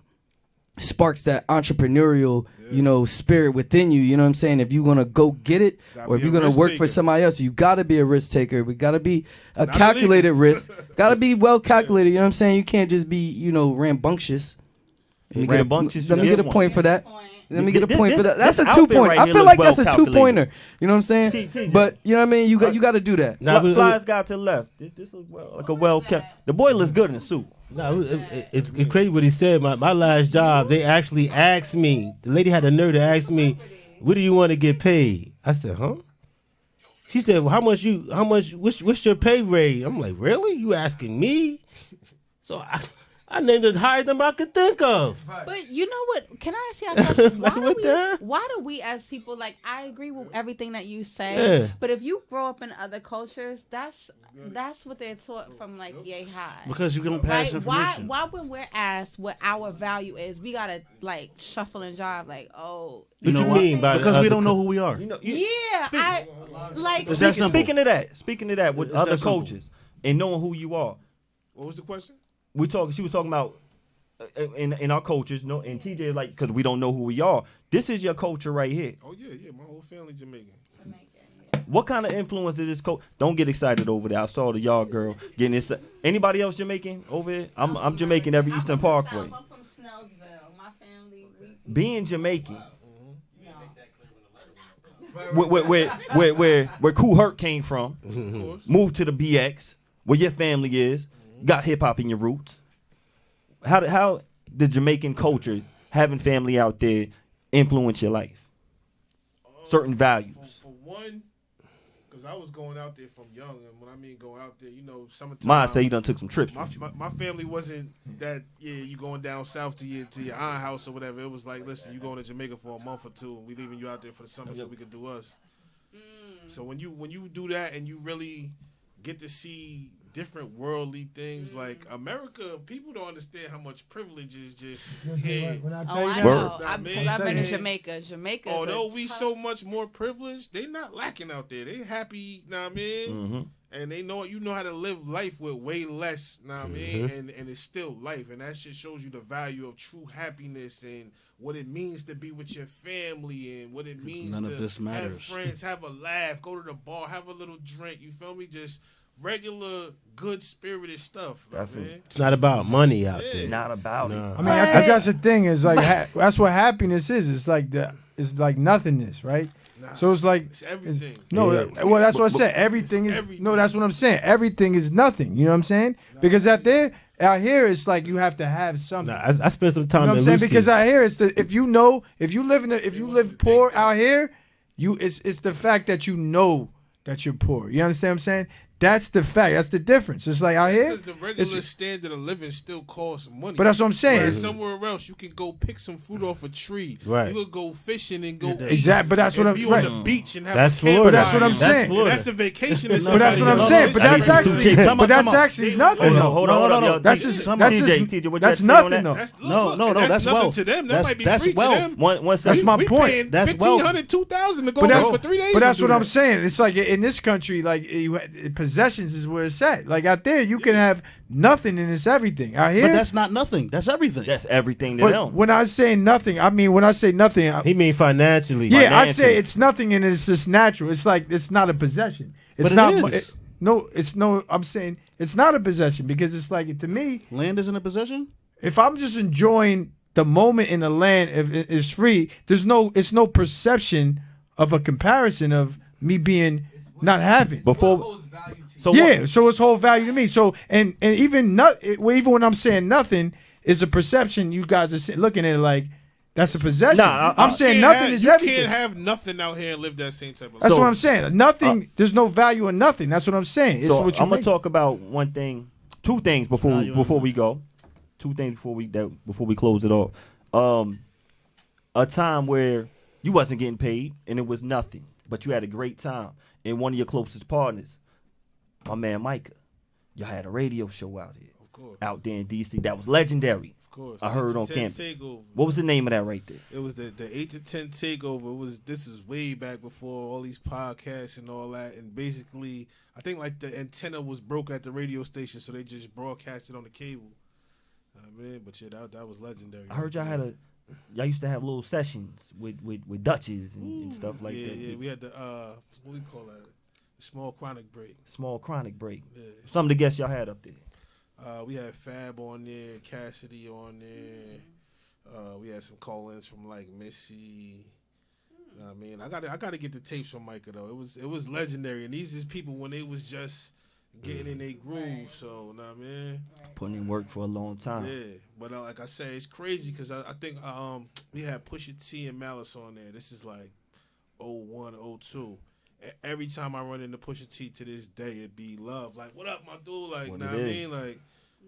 sparks that entrepreneurial, you know, spirit within you. You know what I'm saying? If you want to go get it, or if you're going to work for somebody else, you got to be a risk taker. We got to be a calculated risk. Got to be well calculated. You know what I'm saying? You can't just be, you know, rambunctious. Let me get a point for that. Let me get a point for that. That's a 2-point. I feel like that's a 2-pointer. You know what I'm saying? But you know what I mean? You got to do that. Flyers guy to the left. This is like a well kept. The boy looks good in the suit. No, it's crazy what he said. My last job, they actually asked me. The lady had the nerve to ask me, "What do you want to get paid?" I said, "Huh?" She said, "Well, how much? What's your pay rate?" I'm like, "Really? You asking me?" So I named the highest number I could think of. But you know what? Can I ask you a question? Why do we as people, like, I agree with everything that you say, but if you grow up in other cultures, that's what they're taught from, like, yay high. Because you don't pass information. Why when we're asked what our value is, we gotta, like, shuffle and jive, like, oh. You know what? Because we don't know who we are. Speaking of that, with other cultures and knowing who you are. What was the question? She was talking about in our cultures, and TJ is like, because we don't know who we are. This is your culture right here. Oh yeah, my whole family Jamaican. What kind of influence is this culture? Don't get excited over there. I saw the yard girl getting this. Anybody else Jamaican over here? I'm Jamaican every Eastern Parkway. I'm from Snellsville. My family. Being Jamaican. Where Kool Herc came from, moved to the BX, where your family is. Got hip hop in your roots. How the Jamaican culture, having family out there, influence your life? Certain values. For one, because I was going out there from young, and when I mean go out there, you know, summertime. Mine say you done took some trips. My family wasn't that. Yeah, you going down south to your aunt house or whatever. It was like, listen, you going to Jamaica for a month or two, and we leaving you out there for the summer so we could do us. So when you do that and you really get to see different worldly things, like America, people don't understand how much privilege is just here. I know. I've been in Jamaica. Although we so much more privileged, they not lacking out there. They happy, know what I mean? Mm-hmm. And they know how to live life with way less, know what I mean? And it's still life. And that shit shows you the value of true happiness and what it means to be with your family and what it means to have friends, have a laugh, go to the bar, have a little drink, you feel me? Just regular, good-spirited stuff, man. It's not about money out there. Not about it. I mean, I that's the thing. Is like that's what happiness is. It's like nothingness, right? Nah, so it's like it's everything. Well, that's what I said. Everything is everything. No, that's what I'm saying. Everything is nothing. You know what I'm saying? Because out here, it's like you have to have something. I spent some time. You know what I'm saying? Because out here, it's if you live poor out here, it's the fact that you know that you're poor. You understand what I'm saying? That's the fact. That's the difference. It's like out here, because the regular standard of living still costs money. But that's what I'm saying. Right. Somewhere else, you can go pick some fruit off a tree. Right. You could go fishing and go exactly. But that's what I'm be on the beach and have that's a campfire. But that's what I'm saying. And that's a vacation. But that's what I'm saying. But that's actually nothing. Hold on. That's just TJ. That's nothing though. No. That's wealth to them. That might be free to them. That's my point. That's $1,500, $2,000 to go there for 3 days. But that's what I'm saying. It's like in this country, like possessions is where it's at. Like out there, you can have nothing and it's everything. Out here, but that's not nothing. That's everything. That's everything to but them. when I say nothing, I mean when I say nothing, he mean financially. Yeah, Financially. I say it's nothing and it's just natural. It's like it's not a possession. It's But not. it is. I'm saying it's not a possession because it's like to me, land isn't a possession. if I'm just enjoying the moment in the land, if it is free, it's no perception of a comparison of me being not having. Before, So so it's whole value to me. So and even even when I'm saying nothing is a perception. You guys are looking at it like that's a possession. Nah, I'm saying nothing is everything. You can't have nothing out here and live that same type of life. That's what I'm saying. Nothing. There's no value in nothing. That's what I'm saying. It's so what you I'm gonna talk about one thing, two things before we go. Two things before we close it off. A time where you wasn't getting paid and it was nothing, but you had a great time. And one of your closest partners, my man Micah, y'all had a radio show out here, out there in DC. That was legendary. Of course, I heard on campus. Takeover. What was the name of that right there? It was the 8 to 10 takeover. This was way back before all these podcasts and all that. And basically, I think like the antenna was broke at the radio station, so they just broadcast it on the cable. But yeah, that was legendary. I heard y'all used to have little sessions with Dutches and stuff like that. Yeah, we had the what we call that? The small chronic break. Small chronic break. Yeah. Some of the guests y'all had up there. We had Fab on there, Cassidy on there. We had some call-ins from like Missy. I mean, I got to get the tapes from Micah though. It was legendary, and these is people when they was just getting in their groove. So, know what I mean? Putting in work for a long time. Yeah, but like I said, it's crazy because I think we had Pusha T and Malice on there. This is like 01, 02. Every time I run into Pusha T to this day, it be love. Like, what up, my dude? Like, know what I mean? Like,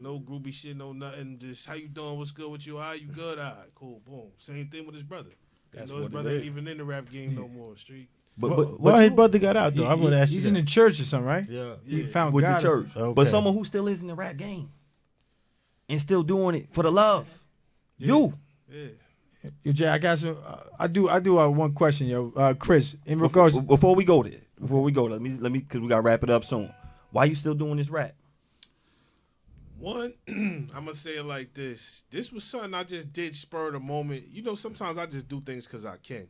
no groovy shit, no nothing. Just, how you doing? What's good with you? How you good? All right, cool, boom. Same thing with his brother. That's his brother ain't even in the rap game no more, street. But his brother got out, though. I'm going to ask you. He's in the church or something, right? Yeah. He found with God. the church. Okay. But someone who still is in the rap game and still doing it for the love. Yeah. You. Yeah. Yo, Jay, I got some. I do one question, yo, Chris. In regards, before we go there, let me, because we gotta wrap it up soon. Why you still doing this rap? One, I'm gonna say it like this. This was something I just did spur of the moment. You know, sometimes I just do things because I can.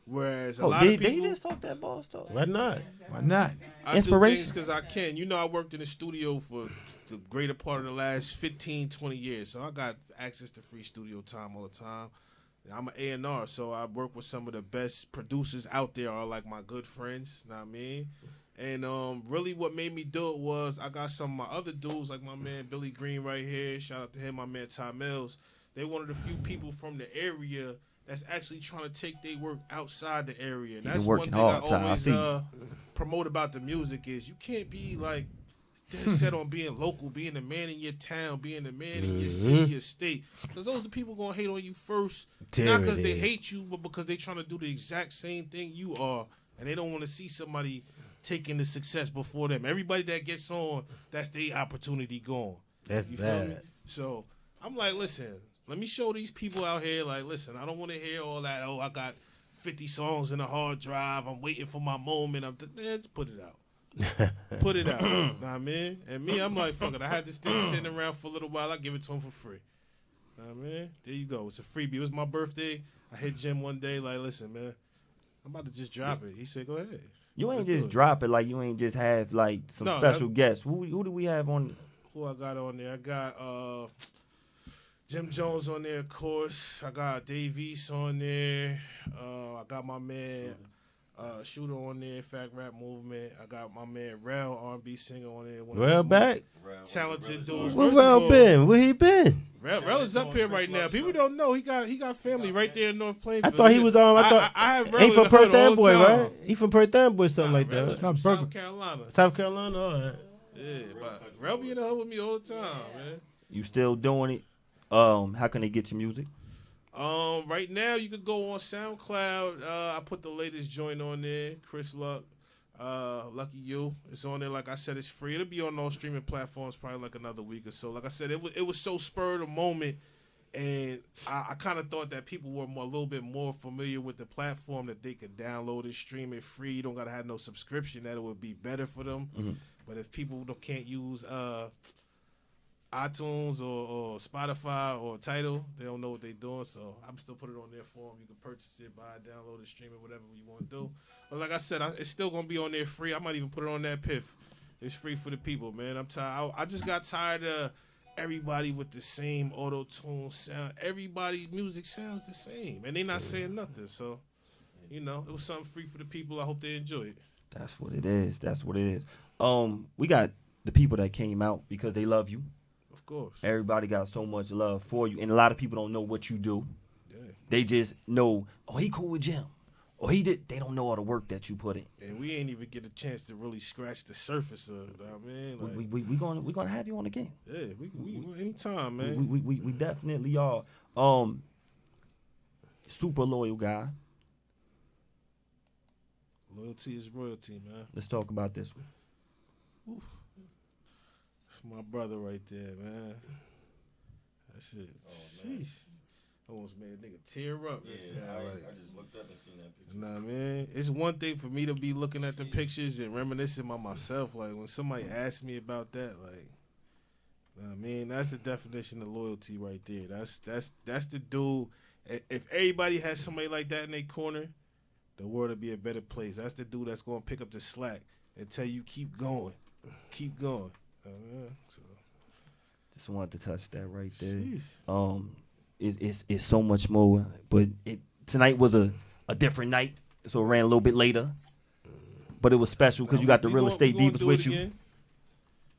Whereas a lot of people, did he just talk that boss talk? Why not? Why not? I Inspiration. do things because I can. You know, I worked in the studio for the greater part of the last 15, 20 years. So I got access to free studio time all the time. I'm an A&R, so I work with some of the best producers out there, are like my good friends, know what I mean? And really what made me do it was I got some of my other dudes, like my man Billy Green right here, shout out to him, my man Ty Mills. They one of the few people from the area that's actually trying to take their work outside the area. And that's one thing I always promote about the music is you can't be like dead set on being local, being the man in your town, being the man in your city, your state. Because those are people going to hate on you first. Not because they hate you, but because they trying to do the exact same thing you are. And they don't want to see somebody taking the success before them. Everybody that gets on, that's their opportunity gone. That's you bad. Feel me? So I'm like, listen, let me show these people out here, like, listen, I don't want to hear all that, oh, I got 50 songs in a hard drive. I'm waiting for my moment. Just put it out. Put it out. Know what I mean? And me, I'm like, fuck it. I had this thing sitting around for a little while. I give it to him for free. Know what I mean? There you go. It's a freebie. It was my birthday. I hit Jim one day, like, listen, man, I'm about to just drop it. He said, go ahead. You ain't just drop it like you ain't just have like some special guests. Who do we have on? Who I got on there? I got Jim Jones on there, of course. I got Dave East on there. I got my man Shooter on there, Fact Rap Movement. I got my man Rel, R&B singer on there. Rel back? Talented dudes. Where Rel been? Where he been? Rel is up here right now. People don't know he got family right there in North Plainfield. I thought he was on. I have Rel he from Perth Amboy, right? He from Perth Amboy, something like that. From South Carolina. South Carolina, all right. Yeah, but Rel be in the hood with me all the time, man. You still doing it? How can they get your music? Right now you could go on SoundCloud. I put the latest joint on there, Chris Luck. Lucky You. It's on there. Like I said, it's free. It'll be on all streaming platforms probably like another week or so. Like I said, it was so spur of the moment, and I kind of thought that people were a little bit more familiar with the platform, that they could download it, stream it free. You don't gotta have no subscription. That it would be better for them. Mm-hmm. But if people can't use iTunes or Spotify or Tidal, they don't know what they're doing. So I'm still put it on there for them. You can purchase it, buy it, download it, stream it, whatever you want to do. But like I said, it's still gonna be on there free. I might even put it on that Piff. It's free for the people, man. I'm tired. I just got tired of everybody with the same auto-tune sound. Everybody's music sounds the same, and they not saying nothing. So, it was something free for the people. I hope they enjoy it. That's what it is. That's what it is. We got the people that came out because they love you. Of course. Everybody got so much love for you, and a lot of people don't know what you do. Yeah. They just know, oh, he cool with Jim. Or he did. They don't know all the work that you put in. And we ain't even get a chance to really scratch the surface of it. I mean, like, we gonna have you on again. Yeah, we anytime, man. We definitely are. Super loyal guy. Loyalty is royalty, man. Let's talk about this one. Oof. That's my brother right there, man. That's it. Sheesh. Almost made a nigga tear up. Yeah, I just looked up and seen that picture. Nah, man. It's one thing for me to be looking at the pictures and reminiscing about myself. Like, when somebody asks me about that, like, nah, man, that's the definition of loyalty right there. That's the dude. If everybody has somebody like that in their corner, the world would be a better place. That's the dude that's going to pick up the slack and tell you keep going. Keep going. So. Just wanted to touch that right there. Sheesh. It's so much more, but tonight was a different night, so it ran a little bit later. But it was special because you got the real estate divas with you.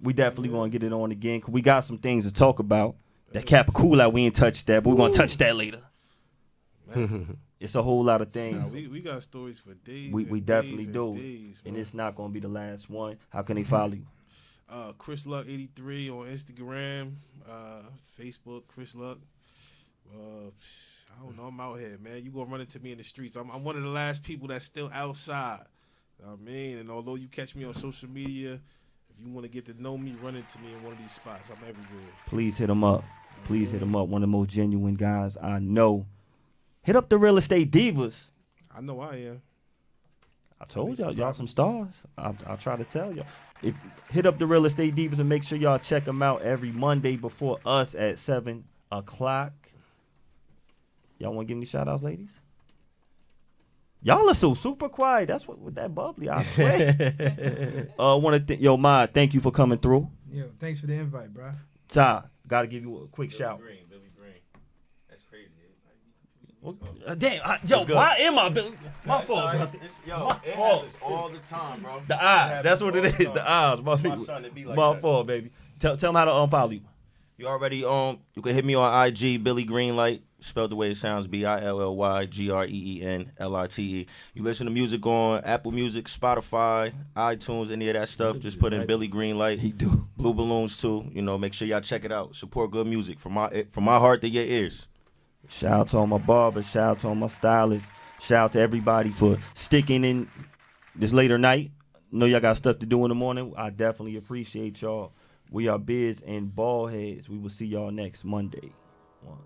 We definitely want to get it on again because we got some things to talk about. That Kappa Cool Out, we ain't touched that, but we're going to touch that later. It's a whole lot of things. Nah, we got stories for days. We definitely do. Days, and it's not going to be the last one. How can they follow you? Chris Luck 83 on Instagram, Facebook, Chris Luck. I don't know. I'm out here, man. You gonna run into me in the streets. I'm one of the last people that's still outside. I mean, and although you catch me on social media, if you want to get to know me, run into me in one of these spots. I'm everywhere. Please hit him up. Please hit him up. One of the most genuine guys I know. Hit up the Real Estate Divas. I know I am. I told y'all some stars. I'll try to tell y'all. Hit up the Real Estate Divas and make sure y'all check them out every Monday before us at 7 o'clock. Y'all want to give me shout outs, ladies? Y'all are so super quiet. That's what with that bubbly. I swear. Want to Ma, thank you for coming through. Yo, thanks for the invite, bro. Ty, gotta give you a quick shout. Billy Green. That's crazy. Damn, why am I Billy? My fault, bro. It happens all the time, bro. The eyes. That's what it is. The eyes. My fault, baby. Tell them how to unfollow you. You already you can hit me on IG, Billy Greenlight, spelled the way it sounds, BILLYGREENLITE. You listen to music on Apple Music, Spotify, iTunes, any of that stuff. Just put in Billy Greenlight. He do. Blue Balloons too. Make sure y'all check it out. Support good music from my heart to your ears. Shout out to all my barbers. Shout out to all my stylists. Shout out to everybody for sticking in this later night. Know y'all got stuff to do in the morning. I definitely appreciate y'all. We are Beards and Baldheads. We will see y'all next Monday. 1.